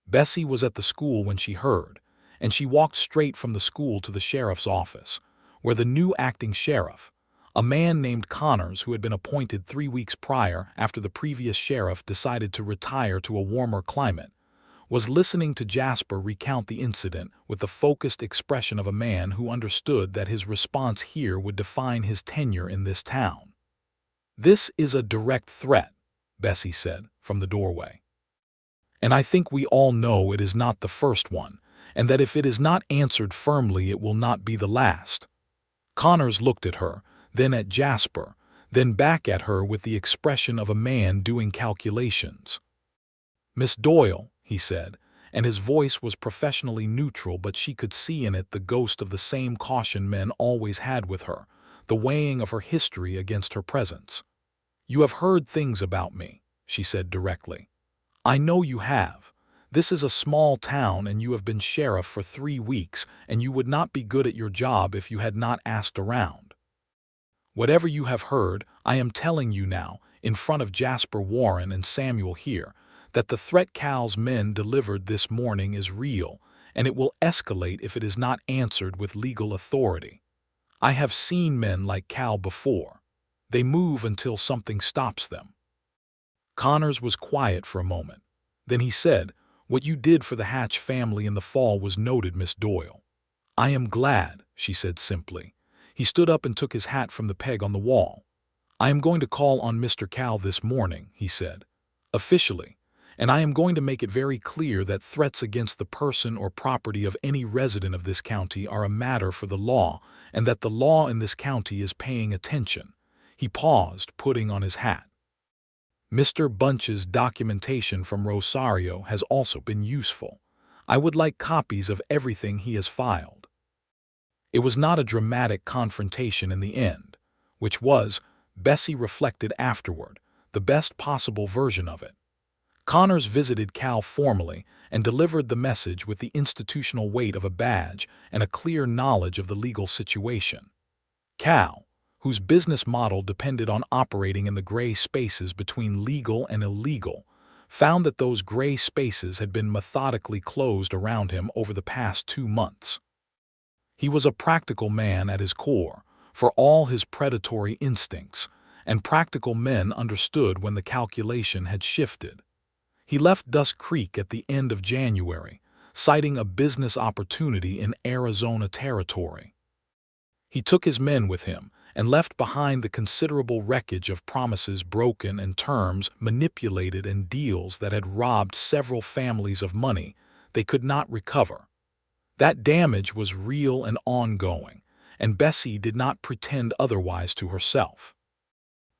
Bessie was at the school when she heard, and she walked straight from the school to the sheriff's office, where the new acting sheriff, a man named Connors who had been appointed 3 weeks prior after the previous sheriff decided to retire to a warmer climate, was listening to Jasper recount the incident with the focused expression of a man who understood that his response here would define his tenure in this town. "This is a direct threat," Bessie said from the doorway. "And I think we all know it is not the first one, and that if it is not answered firmly it will not be the last." Connors looked at her, then at Jasper, then back at her with the expression of a man doing calculations. "Miss Doyle," he said, and his voice was professionally neutral, but she could see in it the ghost of the same caution men always had with her, the weighing of her history against her presence. "You have heard things about me," she said directly. "I know you have. This is a small town and you have been sheriff for 3 weeks, and you would not be good at your job if you had not asked around. Whatever you have heard, I am telling you now, in front of Jasper Warren and Samuel here, that the threat Cal's men delivered this morning is real, and it will escalate if it is not answered with legal authority. I have seen men like Cal before. They move until something stops them." Connors was quiet for a moment. Then he said, "What you did for the Hatch family in the fall was noted, Miss Doyle." "I am glad," she said simply. He stood up and took his hat from the peg on the wall. "I am going to call on Mr. Cal this morning," he said, "officially, and I am going to make it very clear that threats against the person or property of any resident of this county are a matter for the law, and that the law in this county is paying attention." He paused, putting on his hat. "Mr. Bunch's documentation from Rosario has also been useful. I would like copies of everything he has filed." It was not a dramatic confrontation in the end, which was, Bessie reflected afterward, the best possible version of it. Connors visited Cal formally and delivered the message with the institutional weight of a badge and a clear knowledge of the legal situation. Cal, whose business model depended on operating in the gray spaces between legal and illegal, found that those gray spaces had been methodically closed around him over the past 2 months. He was a practical man at his core, for all his predatory instincts, and practical men understood when the calculation had shifted. He left Dusk Creek at the end of January, citing a business opportunity in Arizona territory. He took his men with him and left behind the considerable wreckage of promises broken and terms manipulated and deals that had robbed several families of money they could not recover. That damage was real and ongoing, and Bessie did not pretend otherwise to herself.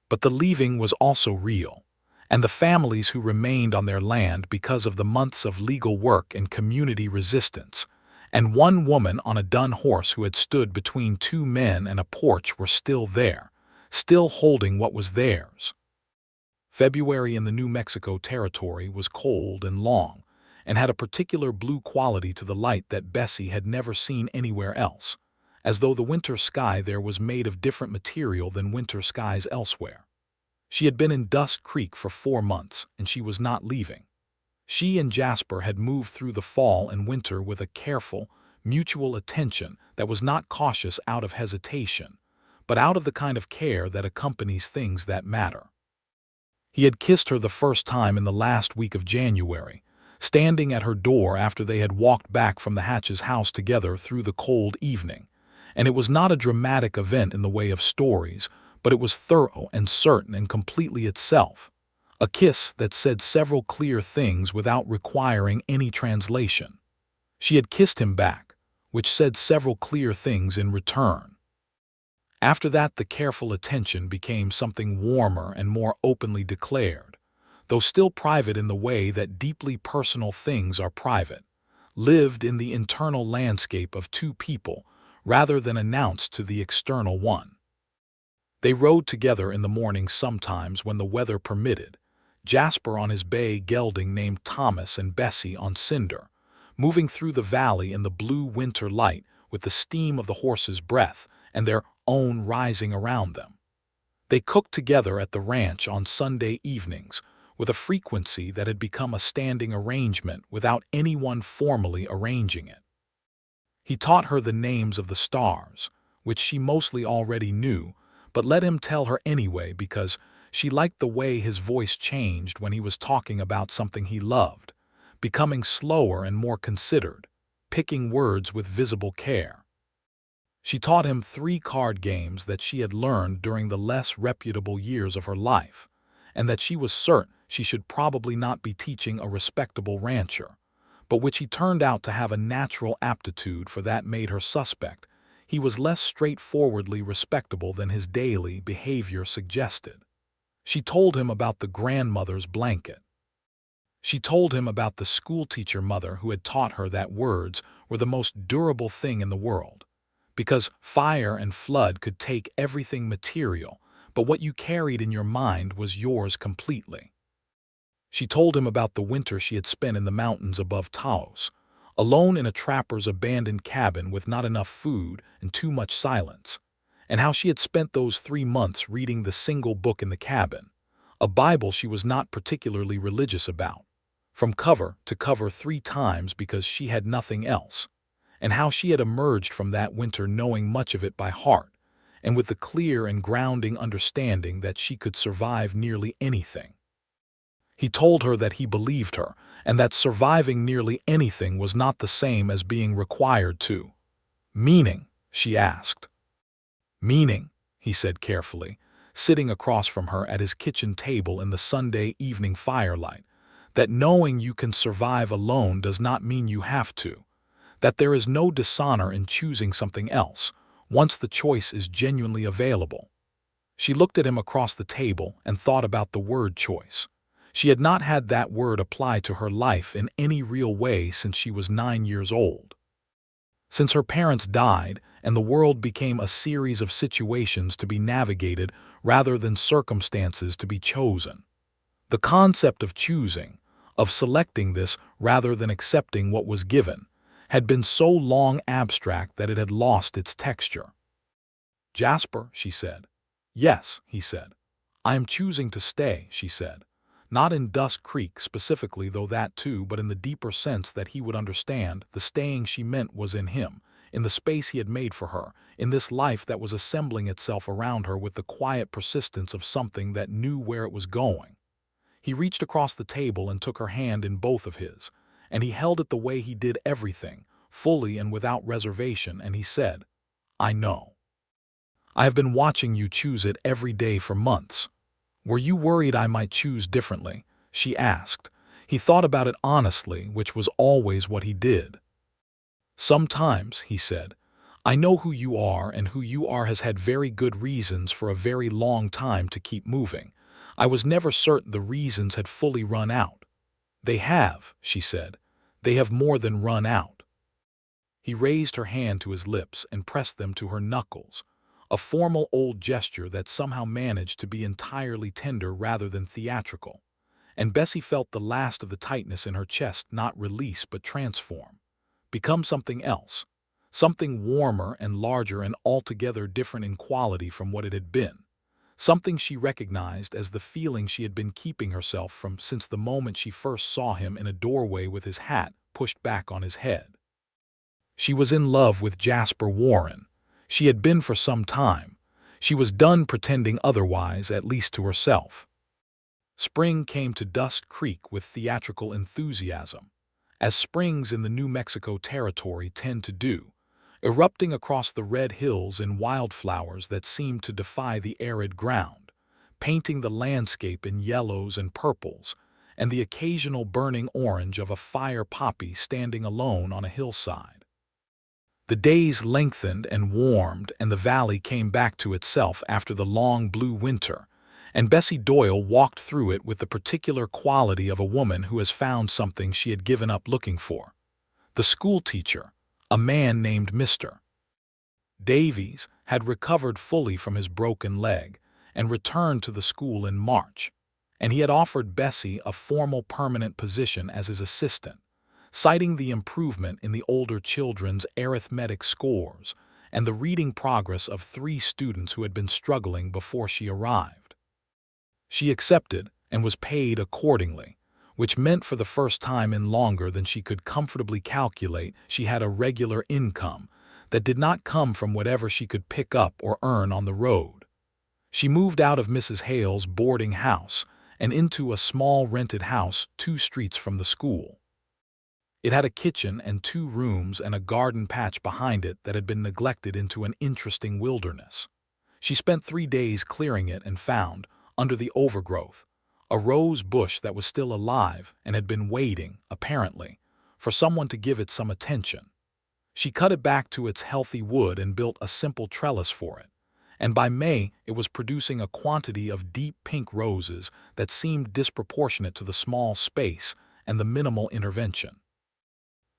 But the leaving was also real, and the families who remained on their land because of the months of legal work and community resistance, and one woman on a dun horse who had stood between two men and a porch were still there, still holding what was theirs. February in the New Mexico territory was cold and long, and had a particular blue quality to the light that Bessie had never seen anywhere else, as though the winter sky there was made of different material than winter skies elsewhere. She had been in Dust Creek for 4 months, and she was not leaving. She and Jasper had moved through the fall and winter with a careful, mutual attention that was not cautious out of hesitation, but out of the kind of care that accompanies things that matter. He had kissed her the first time in the last week of January, standing at her door after they had walked back from the Hatches' house together through the cold evening, and it was not a dramatic event in the way of stories, but it was thorough and certain and completely itself, a kiss that said several clear things without requiring any translation. She had kissed him back, which said several clear things in return. After that, the careful attention became something warmer and more openly declared, though still private in the way that deeply personal things are private, lived in the internal landscape of two people rather than announced to the external one. They rode together in the morning sometimes when the weather permitted, Jasper on his bay gelding named Thomas and Bessie on Cinder, moving through the valley in the blue winter light with the steam of the horse's breath and their own rising around them. They cooked together at the ranch on Sunday evenings with a frequency that had become a standing arrangement without anyone formally arranging it. He taught her the names of the stars, which she mostly already knew, but let him tell her anyway because she liked the way his voice changed when he was talking about something he loved, becoming slower and more considered, picking words with visible care. She taught him 3 card games that she had learned during the less reputable years of her life, and that she was certain she should probably not be teaching a respectable rancher, but which he turned out to have a natural aptitude for. That made her suspect he was less straightforwardly respectable than his daily behavior suggested. She told him about the grandmother's blanket. She told him about the schoolteacher mother who had taught her that words were the most durable thing in the world, because fire and flood could take everything material, but what you carried in your mind was yours completely. She told him about the winter she had spent in the mountains above Taos, alone in a trapper's abandoned cabin with not enough food and too much silence, and how she had spent those 3 months reading the single book in the cabin, a Bible she was not particularly religious about, from cover to cover 3 times because she had nothing else, and how she had emerged from that winter knowing much of it by heart, and with the clear and grounding understanding that she could survive nearly anything. He told her that he believed her, and that surviving nearly anything was not the same as being required to. Meaning, she asked. Meaning, he said carefully, sitting across from her at his kitchen table in the Sunday evening firelight, that knowing you can survive alone does not mean you have to, that there is no dishonor in choosing something else, once the choice is genuinely available. She looked at him across the table and thought about the word choice. She had not had that word apply to her life in any real way since she was 9 years old. Since her parents died and the world became a series of situations to be navigated rather than circumstances to be chosen. The concept of choosing, of selecting this rather than accepting what was given, had been so long abstract that it had lost its texture. Jasper, she said. Yes, he said. I am choosing to stay, she said. Not in Dust Creek specifically, though that too, but in the deeper sense that he would understand. The staying she meant was in him, in the space he had made for her, in this life that was assembling itself around her with the quiet persistence of something that knew where it was going. He reached across the table and took her hand in both of his, and he held it the way he did everything, fully and without reservation, and he said, "I know. I have been watching you choose it every day for months. Were you worried I might choose differently?" she asked. He thought about it honestly, which was always what he did. "Sometimes," he said. "I know who you are, and who you are has had very good reasons for a very long time to keep moving. I was never certain the reasons had fully run out." "They have," she said. "They have more than run out." He raised her hand to his lips and pressed them to her knuckles, a formal old gesture that somehow managed to be entirely tender rather than theatrical. And Bessie felt the last of the tightness in her chest not release but transform, become something else, something warmer and larger and altogether different in quality from what it had been, something she recognized as the feeling she had been keeping herself from since the moment she first saw him in a doorway with his hat pushed back on his head. She was in love with Jasper Warren. She had been for some time. She was done pretending otherwise, at least to herself. Spring came to Dust Creek with theatrical enthusiasm, as springs in the New Mexico territory tend to do, erupting across the red hills in wildflowers that seemed to defy the arid ground, painting the landscape in yellows and purples, and the occasional burning orange of a fire poppy standing alone on a hillside. The days lengthened and warmed, and the valley came back to itself after the long blue winter, and Bessie Doyle walked through it with the particular quality of a woman who has found something she had given up looking for. The schoolteacher, a man named Mr. Davies, had recovered fully from his broken leg and returned to the school in March, and he had offered Bessie a formal permanent position as his assistant, citing the improvement in the older children's arithmetic scores and the reading progress of 3 students who had been struggling before she arrived. She accepted and was paid accordingly, which meant for the first time in longer than she could comfortably calculate she had a regular income that did not come from whatever she could pick up or earn on the road. She moved out of Mrs. Hale's boarding house and into a small rented house 2 streets from the school. It had a kitchen and 2 rooms and a garden patch behind it that had been neglected into an interesting wilderness. She spent 3 days clearing it and found, under the overgrowth, a rose bush that was still alive and had been waiting, apparently, for someone to give it some attention. She cut it back to its healthy wood and built a simple trellis for it, and by May it was producing a quantity of deep pink roses that seemed disproportionate to the small space and the minimal intervention.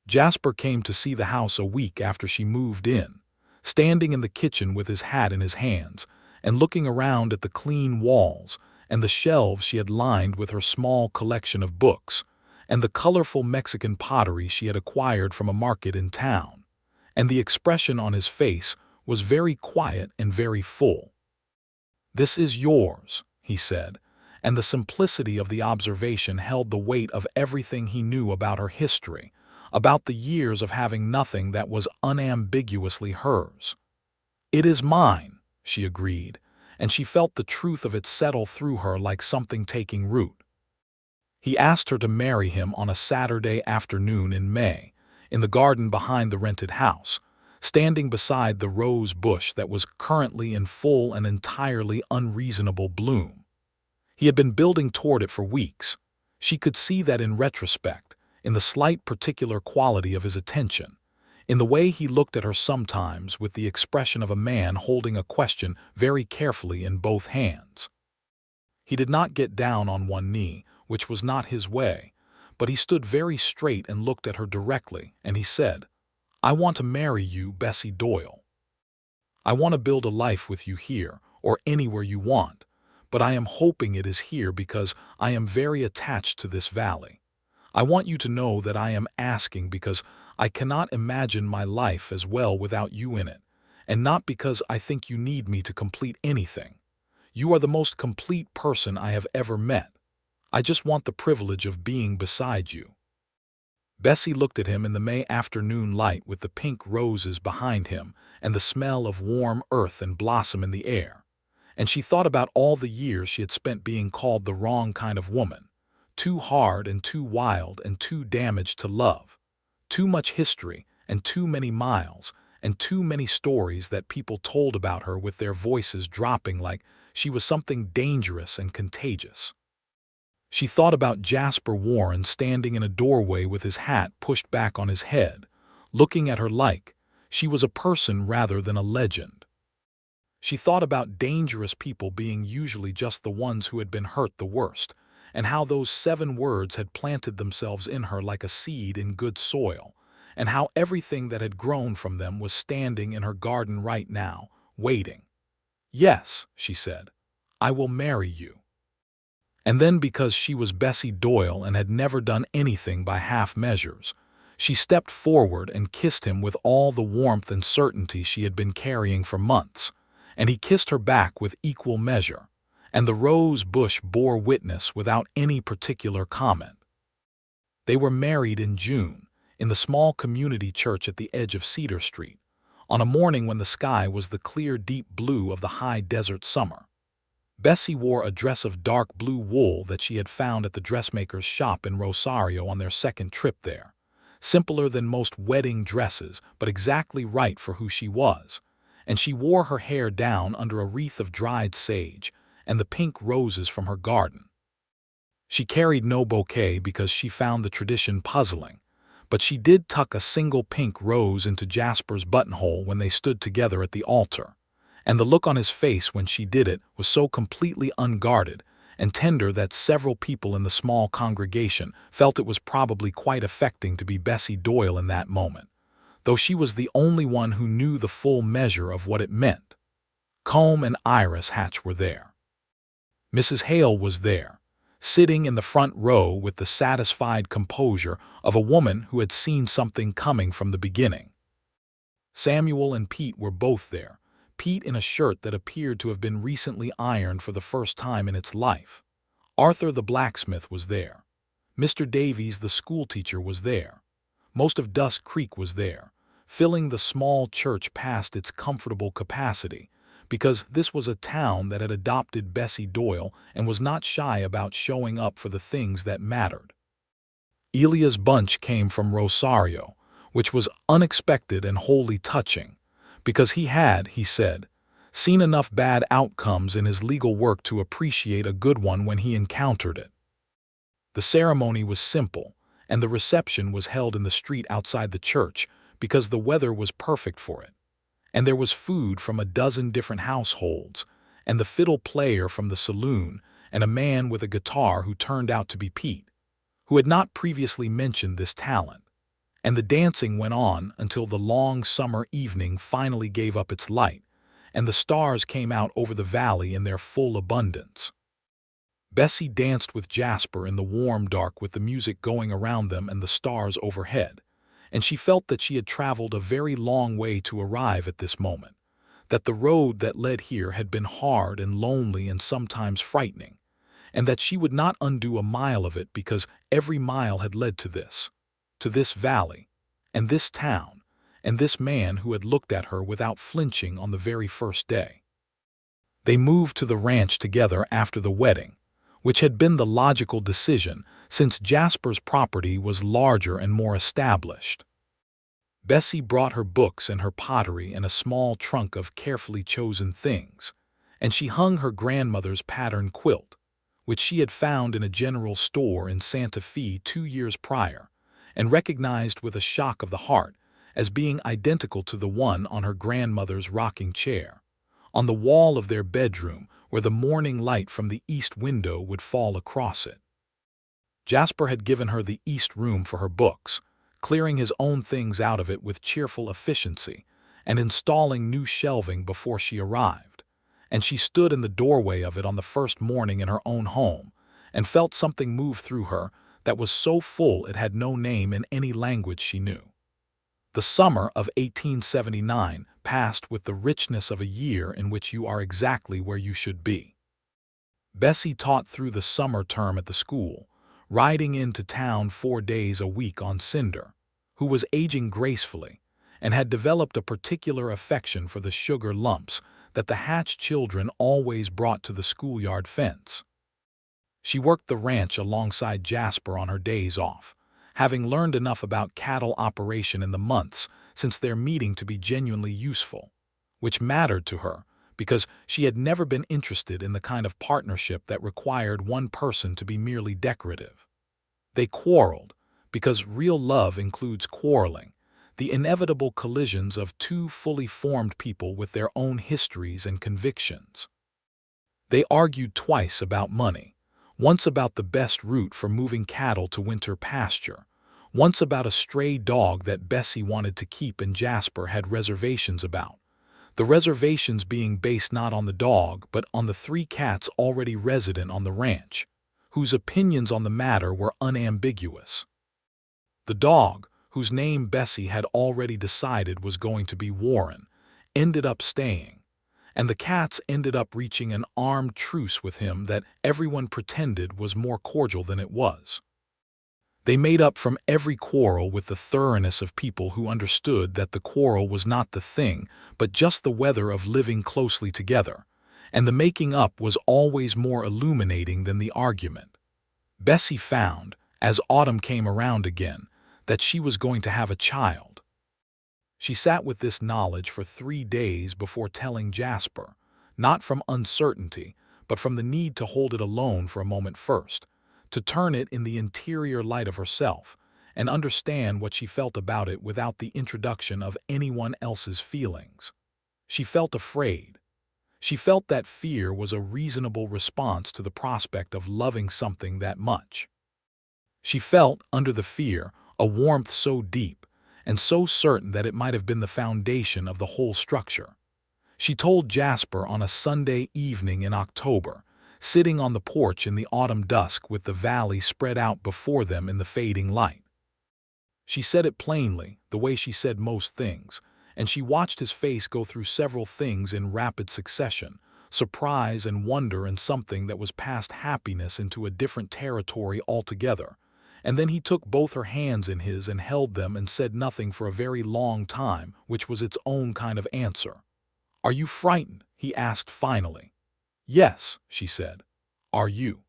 Jasper came to see the house a week after she moved in, standing in the kitchen with his hat in his hands and looking around at the clean walls and the shelves she had lined with her small collection of books and the colorful Mexican pottery she had acquired from a market in town, and the expression on his face was very quiet and very full. "This is yours," he said, and the simplicity of the observation held the weight of everything he knew about her history, about the years of having nothing that was unambiguously hers. "It is mine," she agreed, and she felt the truth of it settle through her like something taking root. He asked her to marry him on a Saturday afternoon in May, in the garden behind the rented house, standing beside the rose bush that was currently in full and entirely unreasonable bloom. He had been building toward it for weeks. She could see that in retrospect, in the slight particular quality of his attention, in the way he looked at her sometimes with the expression of a man holding a question very carefully in both hands. He did not get down on one knee, which was not his way, but he stood very straight and looked at her directly, and he said, "I want to marry you, Bessie Doyle. I want to build a life with you here, or anywhere you want, but I am hoping it is here because I am very attached to this valley. I want you to know that I am asking because I cannot imagine my life as well without you in it, and not because I think you need me to complete anything. You are the most complete person I have ever met. I just want the privilege of being beside you." Bessie looked at him in the May afternoon light with the pink roses behind him and the smell of warm earth and blossom in the air, and she thought about all the years she had spent being called the wrong kind of woman, too hard and too wild and too damaged to love. Too much history and too many miles and too many stories that people told about her with their voices dropping like she was something dangerous and contagious. She thought about Jasper Warren standing in a doorway with his hat pushed back on his head, looking at her like she was a person rather than a legend. She thought about dangerous people being usually just the ones who had been hurt the worst, and how those 7 words had planted themselves in her like a seed in good soil, and how everything that had grown from them was standing in her garden right now, waiting. "Yes," she said, "I will marry you." And then, because she was Bessie Doyle and had never done anything by half measures, she stepped forward and kissed him with all the warmth and certainty she had been carrying for months, and he kissed her back with equal measure, and the rose bush bore witness without any particular comment. They were married in June, in the small community church at the edge of Cedar Street, on a morning when the sky was the clear deep blue of the high desert summer. Bessie wore a dress of dark blue wool that she had found at the dressmaker's shop in Rosario on their second trip there. Simpler than most wedding dresses, but exactly right for who she was. And she wore her hair down under a wreath of dried sage and the pink roses from her garden. She carried no bouquet because she found the tradition puzzling, but she did tuck a single pink rose into Jasper's buttonhole when they stood together at the altar. And the look on his face when she did it was so completely unguarded and tender that several people in the small congregation felt it was probably quite affecting to be Bessie Doyle in that moment, though she was the only one who knew the full measure of what it meant. Combe and Iris Hatch were there. Mrs. Hale was there, sitting in the front row with the satisfied composure of a woman who had seen something coming from the beginning. Samuel and Pete were both there, Pete in a shirt that appeared to have been recently ironed for the first time in its life. Arthur the blacksmith was there. Mr. Davies the schoolteacher was there. Most of Dust Creek was there, filling the small church past its comfortable capacity, because this was a town that had adopted Bessie Doyle and was not shy about showing up for the things that mattered. Elia's bunch came from Rosario, which was unexpected and wholly touching, because he had, he said, seen enough bad outcomes in his legal work to appreciate a good one when he encountered it. The ceremony was simple, and the reception was held in the street outside the church because the weather was perfect for it. And there was food from a dozen different households, and the fiddle player from the saloon, and a man with a guitar who turned out to be Pete, who had not previously mentioned this talent. And the dancing went on until the long summer evening finally gave up its light, and the stars came out over the valley in their full abundance. Bessie danced with Jasper in the warm dark with the music going around them and the stars overhead, and she felt that she had traveled a very long way to arrive at this moment, that the road that led here had been hard and lonely and sometimes frightening, and that she would not undo a mile of it because every mile had led to this valley, and this town, and this man who had looked at her without flinching on the very first day. They moved to the ranch together after the wedding, which had been the logical decision since Jasper's property was larger and more established. Bessie brought her books and her pottery and a small trunk of carefully chosen things, and she hung her grandmother's pattern quilt, which she had found in a general store in Santa Fe 2 years prior, and recognized with a shock of the heart as being identical to the one on her grandmother's rocking chair, on the wall of their bedroom where the morning light from the east window would fall across it. Jasper had given her the east room for her books, clearing his own things out of it with cheerful efficiency and installing new shelving before she arrived, and she stood in the doorway of it on the first morning in her own home and felt something move through her that was so full it had no name in any language she knew. The summer of 1879 passed with the richness of a year in which you are exactly where you should be. Bessie taught through the summer term at the school, riding into town 4 days a week on Cinder, who was aging gracefully and had developed a particular affection for the sugar lumps that the Hatch children always brought to the schoolyard fence. She worked the ranch alongside Jasper on her days off, having learned enough about cattle operation in the months since their meeting to be genuinely useful, which mattered to her because she had never been interested in the kind of partnership that required one person to be merely decorative. They quarreled because real love includes quarreling, the inevitable collisions of two fully formed people with their own histories and convictions. They argued twice about money, once about the best route for moving cattle to winter pasture, once about a stray dog that Bessie wanted to keep and Jasper had reservations about. The reservations being based not on the dog, but on the 3 cats already resident on the ranch, whose opinions on the matter were unambiguous. The dog, whose name Bessie had already decided was going to be Warren, ended up staying, and the cats ended up reaching an armed truce with him that everyone pretended was more cordial than it was. They made up from every quarrel with the thoroughness of people who understood that the quarrel was not the thing, but just the weather of living closely together, and the making up was always more illuminating than the argument. Bessie found, as autumn came around again, that she was going to have a child. She sat with this knowledge for 3 days before telling Jasper, not from uncertainty, but from the need to hold it alone for a moment first, to turn it in the interior light of herself, and understand what she felt about it without the introduction of anyone else's feelings. She felt afraid. She felt that fear was a reasonable response to the prospect of loving something that much. She felt, under the fear, a warmth so deep, and so certain that it might have been the foundation of the whole structure. She told Jasper on a Sunday evening in October, sitting on the porch in the autumn dusk with the valley spread out before them in the fading light. She said it plainly, the way she said most things, and she watched his face go through several things in rapid succession, surprise and wonder and something that was past happiness into a different territory altogether. And then he took both her hands in his and held them and said nothing for a very long time, which was its own kind of answer. "Are you frightened?" he asked finally. "Yes," she said. "Are you?"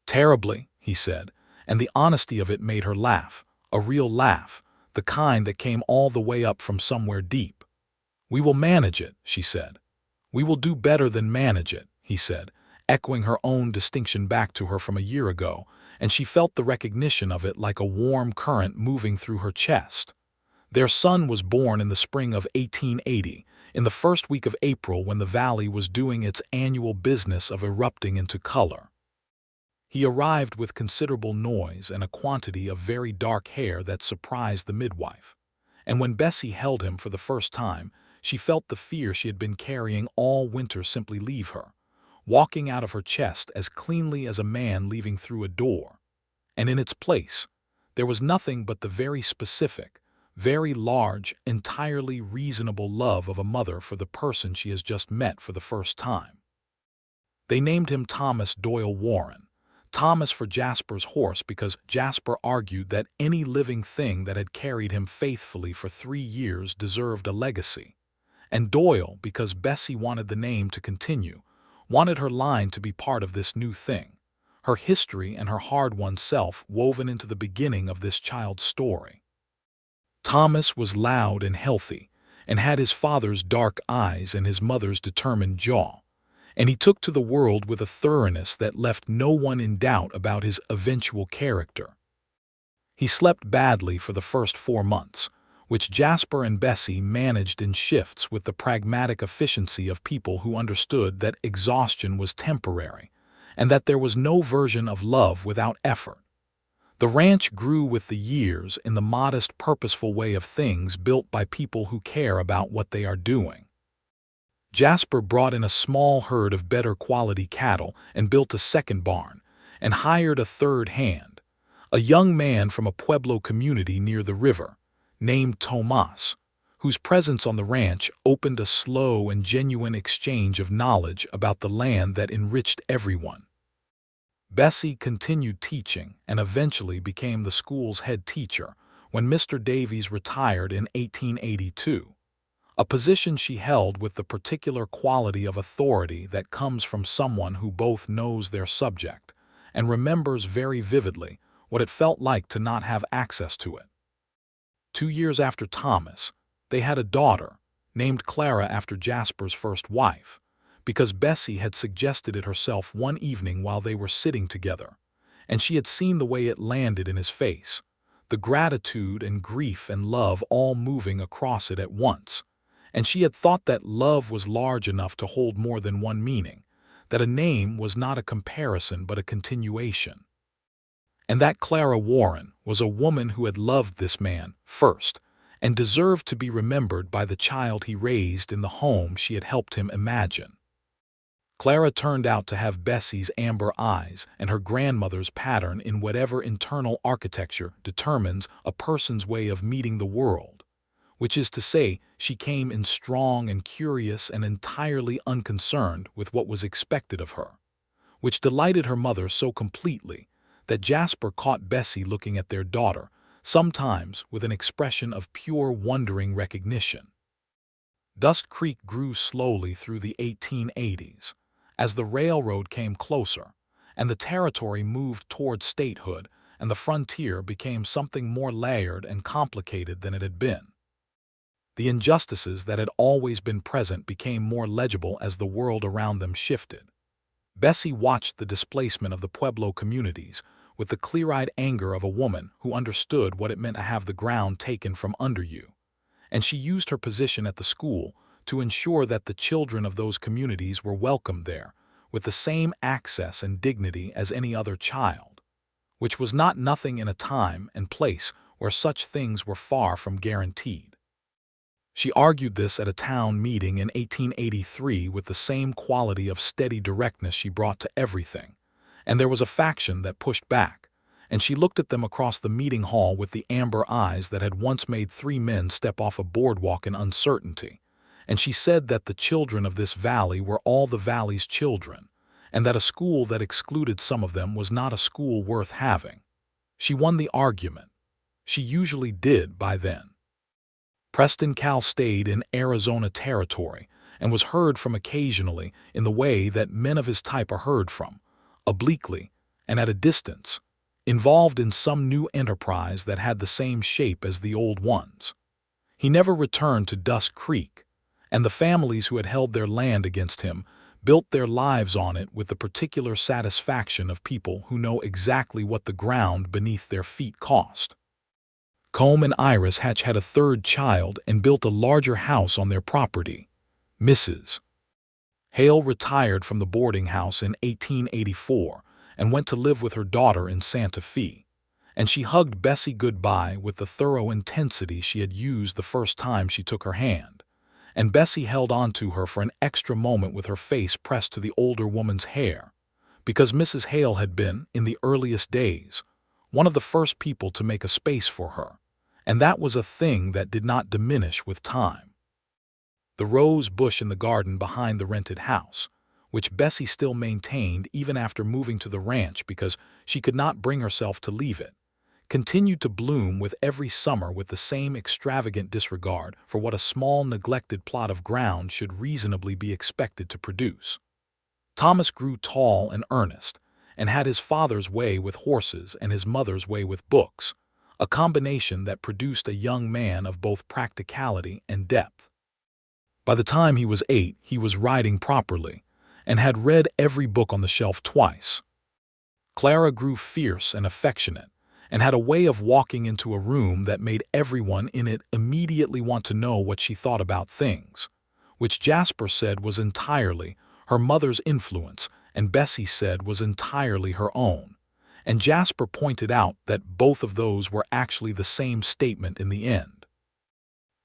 "Terribly," he said, and the honesty of it made her laugh, a real laugh, the kind that came all the way up from somewhere deep. "We will manage it," she said. "We will do better than manage it," he said, echoing her own distinction back to her from a year ago, and she felt the recognition of it like a warm current moving through her chest. Their son was born in the spring of 1880, in the first week of April when the valley was doing its annual business of erupting into color. He arrived with considerable noise and a quantity of very dark hair that surprised the midwife, and when Bessie held him for the first time, she felt the fear she had been carrying all winter simply leave her, walking out of her chest as cleanly as a man leaving through a door. And in its place, there was nothing but the very specific, very large, entirely reasonable love of a mother for the person she has just met for the first time. They named him Thomas Doyle Warren, Thomas for Jasper's horse because Jasper argued that any living thing that had carried him faithfully for 3 years deserved a legacy, and Doyle because Bessie wanted the name to continue, wanted her line to be part of this new thing, her history and her hard-won self woven into the beginning of this child's story. Thomas was loud and healthy, and had his father's dark eyes and his mother's determined jaw, and he took to the world with a thoroughness that left no one in doubt about his eventual character. He slept badly for the first 4 months, which Jasper and Bessie managed in shifts with the pragmatic efficiency of people who understood that exhaustion was temporary, and that there was no version of love without effort. The ranch grew with the years in the modest, purposeful way of things built by people who care about what they are doing. Jasper brought in a small herd of better quality cattle and built a second barn, and hired a third hand, a young man from a Pueblo community near the river, named Tomas, whose presence on the ranch opened a slow and genuine exchange of knowledge about the land that enriched everyone. Bessie continued teaching and eventually became the school's head teacher when Mr. Davies retired in 1882, a position she held with the particular quality of authority that comes from someone who both knows their subject and remembers very vividly what it felt like to not have access to it. 2 years after Thomas, they had a daughter, named Clara after Jasper's first wife, because Bessie had suggested it herself one evening while they were sitting together, and she had seen the way it landed in his face, the gratitude and grief and love all moving across it at once, and she had thought that love was large enough to hold more than one meaning, that a name was not a comparison but a continuation. And that Clara Warren was a woman who had loved this man first and deserved to be remembered by the child he raised in the home she had helped him imagine. Clara turned out to have Bessie's amber eyes and her grandmother's pattern in whatever internal architecture determines a person's way of meeting the world, which is to say, she came in strong and curious and entirely unconcerned with what was expected of her, which delighted her mother so completely that Jasper caught Bessie looking at their daughter, sometimes with an expression of pure wondering recognition. Dust Creek grew slowly through the 1880s, as the railroad came closer, and the territory moved toward statehood, and the frontier became something more layered and complicated than it had been. The injustices that had always been present became more legible as the world around them shifted. Bessie watched the displacement of the Pueblo communities with the clear-eyed anger of a woman who understood what it meant to have the ground taken from under you, and she used her position at the school to ensure that the children of those communities were welcomed there with the same access and dignity as any other child, which was not nothing in a time and place where such things were far from guaranteed. She argued this at a town meeting in 1883 with the same quality of steady directness she brought to everything, and there was a faction that pushed back, and she looked at them across the meeting hall with the amber eyes that had once made 3 men step off a boardwalk in uncertainty, and she said that the children of this valley were all the valley's children, and that a school that excluded some of them was not a school worth having. She won the argument. She usually did by then. Preston Cal stayed in Arizona territory and was heard from occasionally in the way that men of his type are heard from, obliquely and at a distance, involved in some new enterprise that had the same shape as the old ones. He never returned to Dust Creek, and the families who had held their land against him built their lives on it with the particular satisfaction of people who know exactly what the ground beneath their feet cost. Combe and Iris Hatch had a third child and built a larger house on their property. Mrs. Hale retired from the boarding house in 1884 and went to live with her daughter in Santa Fe, and she hugged Bessie goodbye with the thorough intensity she had used the first time she took her hand, and Bessie held on to her for an extra moment with her face pressed to the older woman's hair, because Mrs. Hale had been, in the earliest days, one of the first people to make a space for her, and that was a thing that did not diminish with time. The rose bush in the garden behind the rented house, which Bessie still maintained even after moving to the ranch because she could not bring herself to leave it, continued to bloom with every summer with the same extravagant disregard for what a small neglected plot of ground should reasonably be expected to produce. Thomas grew tall and earnest, and had his father's way with horses and his mother's way with books, a combination that produced a young man of both practicality and depth. By the time he was 8, he was writing properly, and had read every book on the shelf twice. Clara grew fierce and affectionate, and had a way of walking into a room that made everyone in it immediately want to know what she thought about things, which Jasper said was entirely her mother's influence and Bessie said was entirely her own, and Jasper pointed out that both of those were actually the same statement in the end.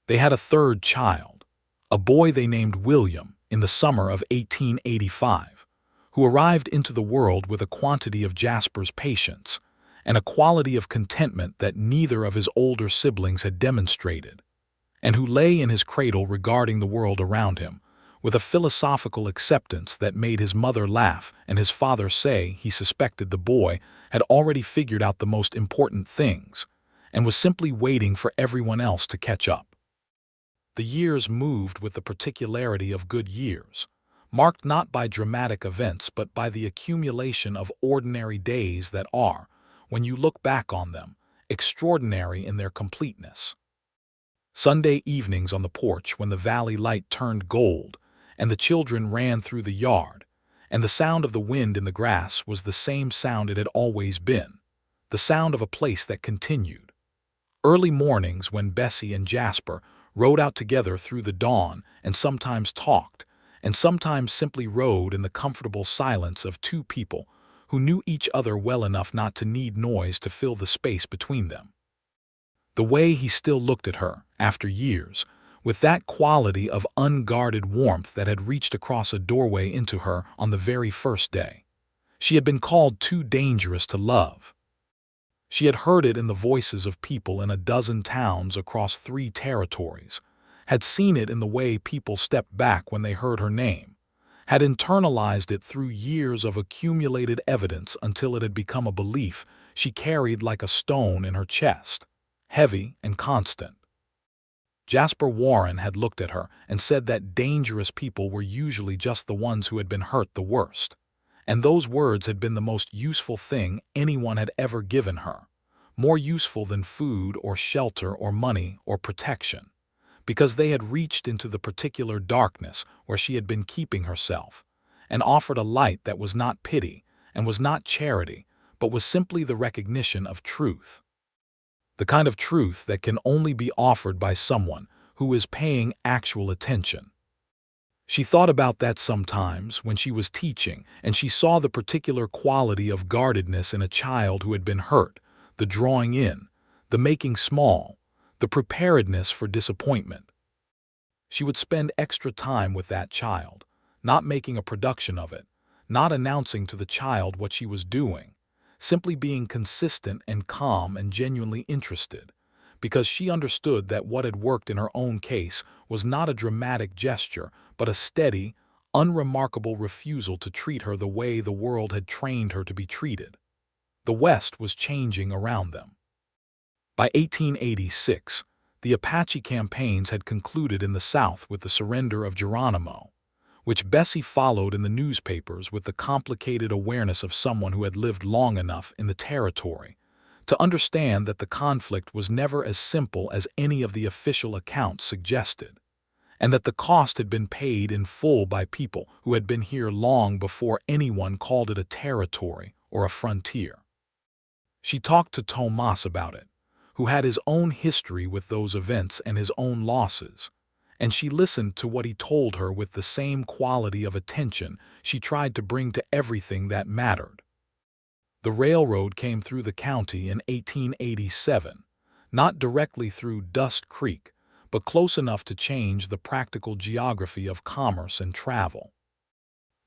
They had a third child, a boy they named William, in the summer of 1885, who arrived into the world with a quantity of Jasper's patience and a quality of contentment that neither of his older siblings had demonstrated, and who lay in his cradle regarding the world around him with a philosophical acceptance that made his mother laugh and his father say he suspected the boy had already figured out the most important things and was simply waiting for everyone else to catch up. The years moved with the particularity of good years, marked not by dramatic events but by the accumulation of ordinary days that are, when you look back on them, extraordinary in their completeness. Sunday evenings on the porch when the valley light turned gold, and the children ran through the yard, and the sound of the wind in the grass was the same sound it had always been, the sound of a place that continued. Early mornings when Bessie and Jasper rode out together through the dawn and sometimes talked, and sometimes simply rode in the comfortable silence of two people who knew each other well enough not to need noise to fill the space between them. The way he still looked at her, after years, with that quality of unguarded warmth that had reached across a doorway into her on the very first day. She had been called too dangerous to love. She had heard it in the voices of people in a dozen towns across 3 territories, had seen it in the way people stepped back when they heard her name, had internalized it through years of accumulated evidence until it had become a belief she carried like a stone in her chest, heavy and constant. Jasper Warren had looked at her and said that dangerous people were usually just the ones who had been hurt the worst. And those words had been the most useful thing anyone had ever given her, more useful than food or shelter or money or protection, because they had reached into the particular darkness where she had been keeping herself, and offered a light that was not pity and was not charity, but was simply the recognition of truth. The kind of truth that can only be offered by someone who is paying actual attention. She thought about that sometimes when she was teaching and she saw the particular quality of guardedness in a child who had been hurt, the drawing in, the making small, the preparedness for disappointment. She would spend extra time with that child, not making a production of it, not announcing to the child what she was doing, simply being consistent and calm and genuinely interested, because she understood that what had worked in her own case was not a dramatic gesture, but a steady, unremarkable refusal to treat her the way the world had trained her to be treated. The West was changing around them. By 1886, the Apache campaigns had concluded in the South with the surrender of Geronimo, which Bessie followed in the newspapers with the complicated awareness of someone who had lived long enough in the territory to understand that the conflict was never as simple as any of the official accounts suggested, and that the cost had been paid in full by people who had been here long before anyone called it a territory or a frontier. She talked to Tomas about it, who had his own history with those events and his own losses, and she listened to what he told her with the same quality of attention she tried to bring to everything that mattered. The railroad came through the county in 1887, not directly through Dust Creek, but close enough to change the practical geography of commerce and travel.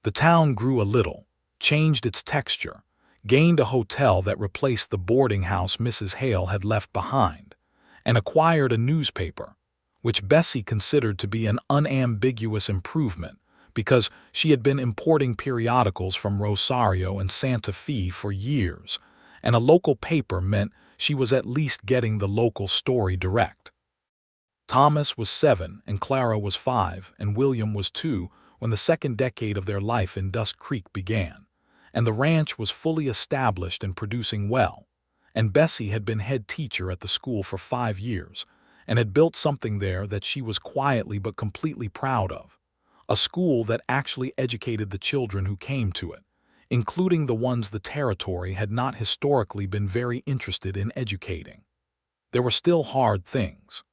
The town grew a little, changed its texture, gained a hotel that replaced the boarding house Mrs. Hale had left behind, and acquired a newspaper, which Bessie considered to be an unambiguous improvement because she had been importing periodicals from Rosario and Santa Fe for years, and a local paper meant she was at least getting the local story direct. Thomas was 7 and Clara was 5 and William was 2 when the second decade of their life in Dust Creek began, and the ranch was fully established and producing well, and Bessie had been head teacher at the school for 5 years and had built something there that she was quietly but completely proud of, a school that actually educated the children who came to it, including the ones the territory had not historically been very interested in educating. There were still hard things.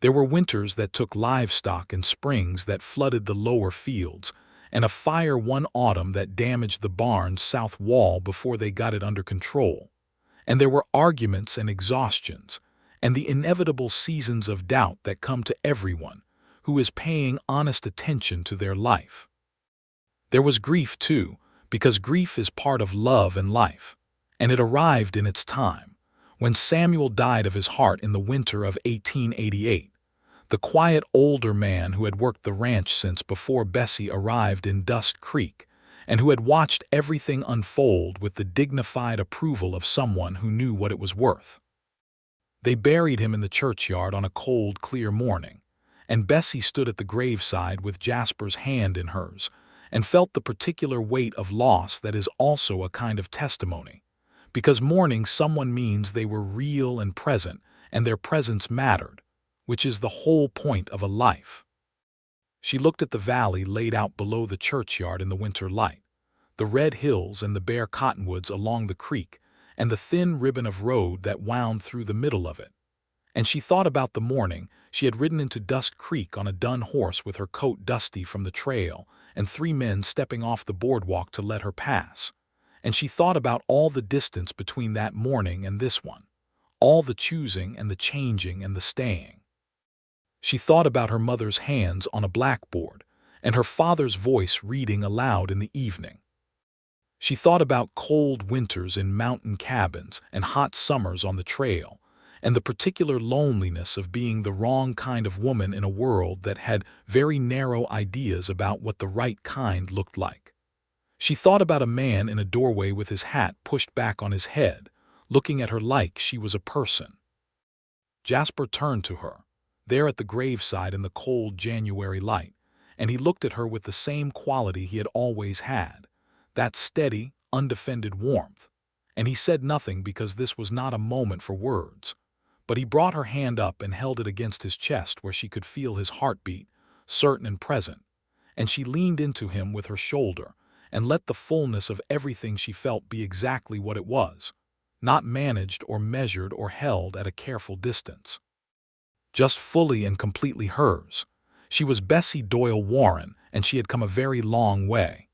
There were winters that took livestock and springs that flooded the lower fields, and a fire one autumn that damaged the barn's south wall before they got it under control. And there were arguments and exhaustions, and the inevitable seasons of doubt that come to everyone who is paying honest attention to their life. There was grief too, because grief is part of love and life, and it arrived in its time, when Samuel died of his heart in the winter of 1888, the quiet older man who had worked the ranch since before Bessie arrived in Dust Creek, and who had watched everything unfold with the dignified approval of someone who knew what it was worth. They buried him in the churchyard on a cold, clear morning, and Bessie stood at the graveside with Jasper's hand in hers, and felt the particular weight of loss that is also a kind of testimony, because mourning someone means they were real and present, and their presence mattered, which is the whole point of a life. She looked at the valley laid out below the churchyard in the winter light, the red hills and the bare cottonwoods along the creek, and the thin ribbon of road that wound through the middle of it. And she thought about the morning she had ridden into Dust Creek on a dun horse with her coat dusty from the trail, and 3 men stepping off the boardwalk to let her pass. And she thought about all the distance between that morning and this one, all the choosing and the changing and the staying. She thought about her mother's hands on a blackboard, and her father's voice reading aloud in the evening. She thought about cold winters in mountain cabins and hot summers on the trail, and the particular loneliness of being the wrong kind of woman in a world that had very narrow ideas about what the right kind looked like. She thought about a man in a doorway with his hat pushed back on his head, looking at her like she was a person. Jasper turned to her, there at the graveside in the cold January light, and he looked at her with the same quality he had always had, that steady, undefended warmth. And he said nothing because this was not a moment for words, but he brought her hand up and held it against his chest where she could feel his heartbeat, certain and present, and she leaned into him with her shoulder and let the fullness of everything she felt be exactly what it was, not managed or measured or held at a careful distance. Just fully and completely hers. She was Bessie Doyle Warren, and she had come a very long way.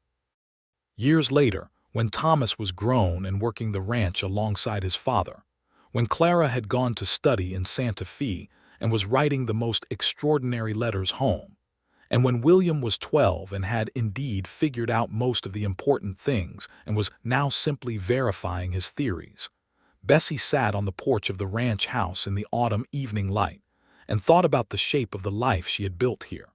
Years later, when Thomas was grown and working the ranch alongside his father, when Clara had gone to study in Santa Fe and was writing the most extraordinary letters home, and when William was 12 and had indeed figured out most of the important things and was now simply verifying his theories, Bessie sat on the porch of the ranch house in the autumn evening light and thought about the shape of the life she had built here.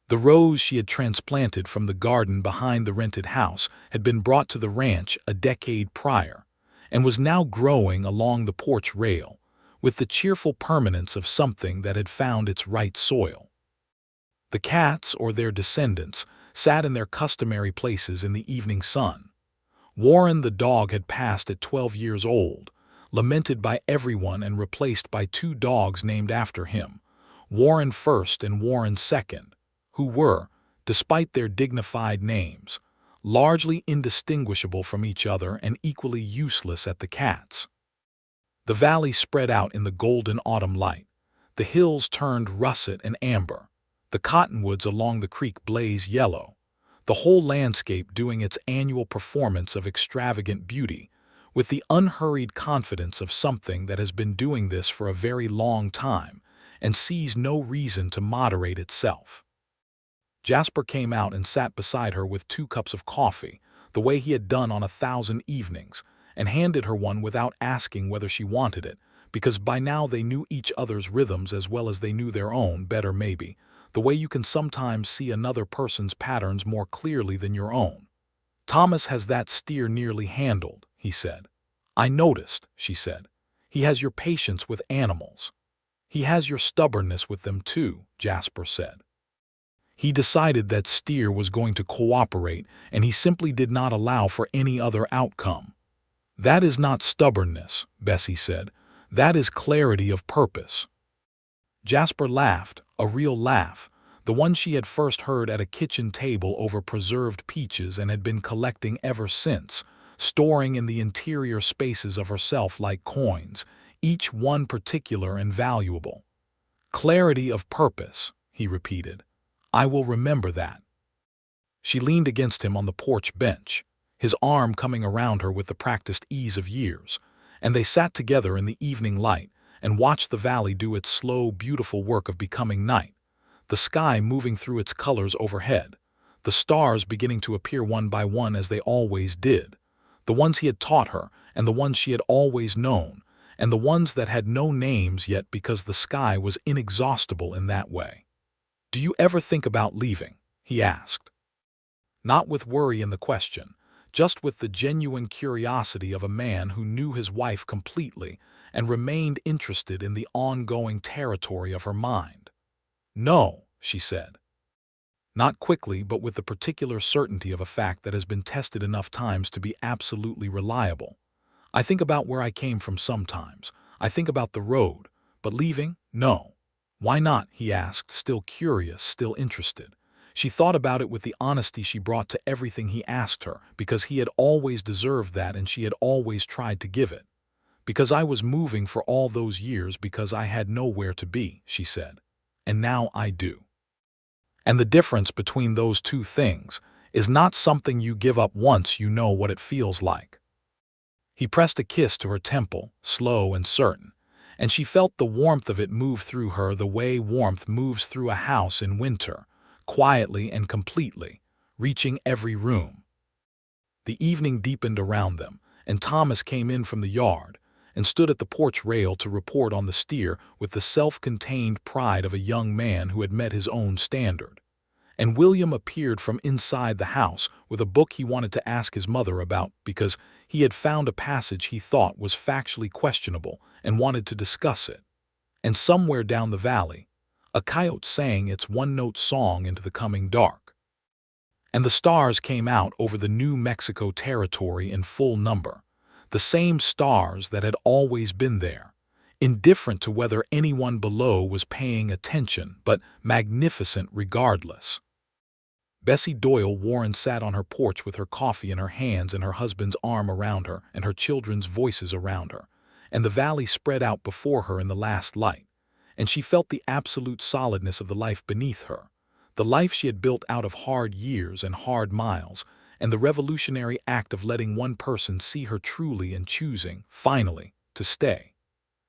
The rose she had transplanted from the garden behind the rented house had been brought to the ranch a decade prior and was now growing along the porch rail with the cheerful permanence of something that had found its right soil. The cats, or their descendants, sat in their customary places in the evening sun. Warren the dog had passed at 12 years old, lamented by everyone and replaced by 2 dogs named after him, Warren first and Warren second, who were, despite their dignified names, largely indistinguishable from each other and equally useless at the cats. The valley spread out in the golden autumn light. The hills turned russet and amber. The cottonwoods along the creek blazed yellow, the whole landscape doing its annual performance of extravagant beauty, with the unhurried confidence of something that has been doing this for a very long time and sees no reason to moderate itself. Jasper came out and sat beside her with 2 cups of coffee, the way he had done on 1,000 evenings, and handed her one without asking whether she wanted it, because by now they knew each other's rhythms as well as they knew their own, better maybe, the way you can sometimes see another person's patterns more clearly than your own. "Thomas has that steer nearly handled," he said. "I noticed," she said. "He has your patience with animals." "He has your stubbornness with them too," Jasper said. He decided that steer was going to cooperate, and he simply did not allow for any other outcome. "That is not stubbornness," Bessie said. "That is clarity of purpose." Jasper laughed, a real laugh, the one she had first heard at a kitchen table over preserved peaches and had been collecting ever since, storing in the interior spaces of herself like coins, each one particular and valuable. "Clarity of purpose," he repeated. "I will remember that." She leaned against him on the porch bench, his arm coming around her with the practiced ease of years, and they sat together in the evening light and watched the valley do its slow, beautiful work of becoming night, the sky moving through its colors overhead, the stars beginning to appear one by one as they always did, the ones he had taught her and the ones she had always known, and the ones that had no names yet because the sky was inexhaustible in that way. "Do you ever think about leaving?" he asked. Not with worry in the question, just with the genuine curiosity of a man who knew his wife completely and remained interested in the ongoing territory of her mind. "No," she said. Not quickly, but with the particular certainty of a fact that has been tested enough times to be absolutely reliable. "I think about where I came from sometimes. I think about the road. But leaving? No." "Why not?" he asked, still curious, still interested. She thought about it with the honesty she brought to everything he asked her, because he had always deserved that and she had always tried to give it. "Because I was moving for all those years because I had nowhere to be," she said. "And now I do." And the difference between those two things is not something you give up once you know what it feels like. He pressed a kiss to her temple, slow and certain, and she felt the warmth of it move through her the way warmth moves through a house in winter, quietly and completely, reaching every room. The evening deepened around them, and Thomas came in from the yard and stood at the porch rail to report on the steer with the self-contained pride of a young man who had met his own standard. And William appeared from inside the house with a book he wanted to ask his mother about because he had found a passage he thought was factually questionable and wanted to discuss it. And somewhere down the valley, a coyote sang its one-note song into the coming dark. And the stars came out over the New Mexico territory in full number, the same stars that had always been there, indifferent to whether anyone below was paying attention, but magnificent regardless. Bessie Doyle Warren sat on her porch with her coffee in her hands and her husband's arm around her and her children's voices around her, and the valley spread out before her in the last light, and she felt the absolute solidness of the life beneath her, the life she had built out of hard years and hard miles, and the revolutionary act of letting one person see her truly and choosing, finally, to stay.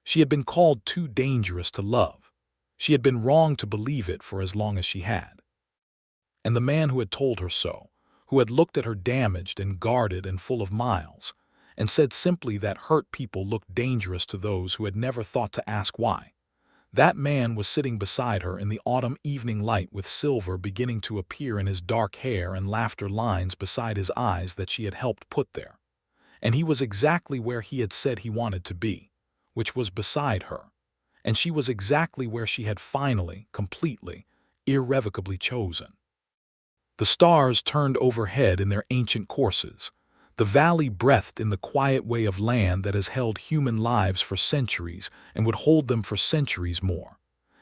She had been called too dangerous to love. She had been wrong to believe it for as long as she had. And the man who had told her so, who had looked at her damaged and guarded and full of miles, and said simply that hurt people looked dangerous to those who had never thought to ask why, that man was sitting beside her in the autumn evening light with silver beginning to appear in his dark hair and laughter lines beside his eyes that she had helped put there. And he was exactly where he had said he wanted to be, which was beside her. And she was exactly where she had finally, completely, irrevocably chosen. The stars turned overhead in their ancient courses. The valley breathed in the quiet way of land that has held human lives for centuries and would hold them for centuries more.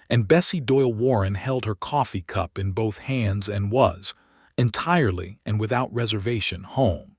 And Bessie Doyle Warren held her coffee cup in both hands and was, entirely and without reservation, home.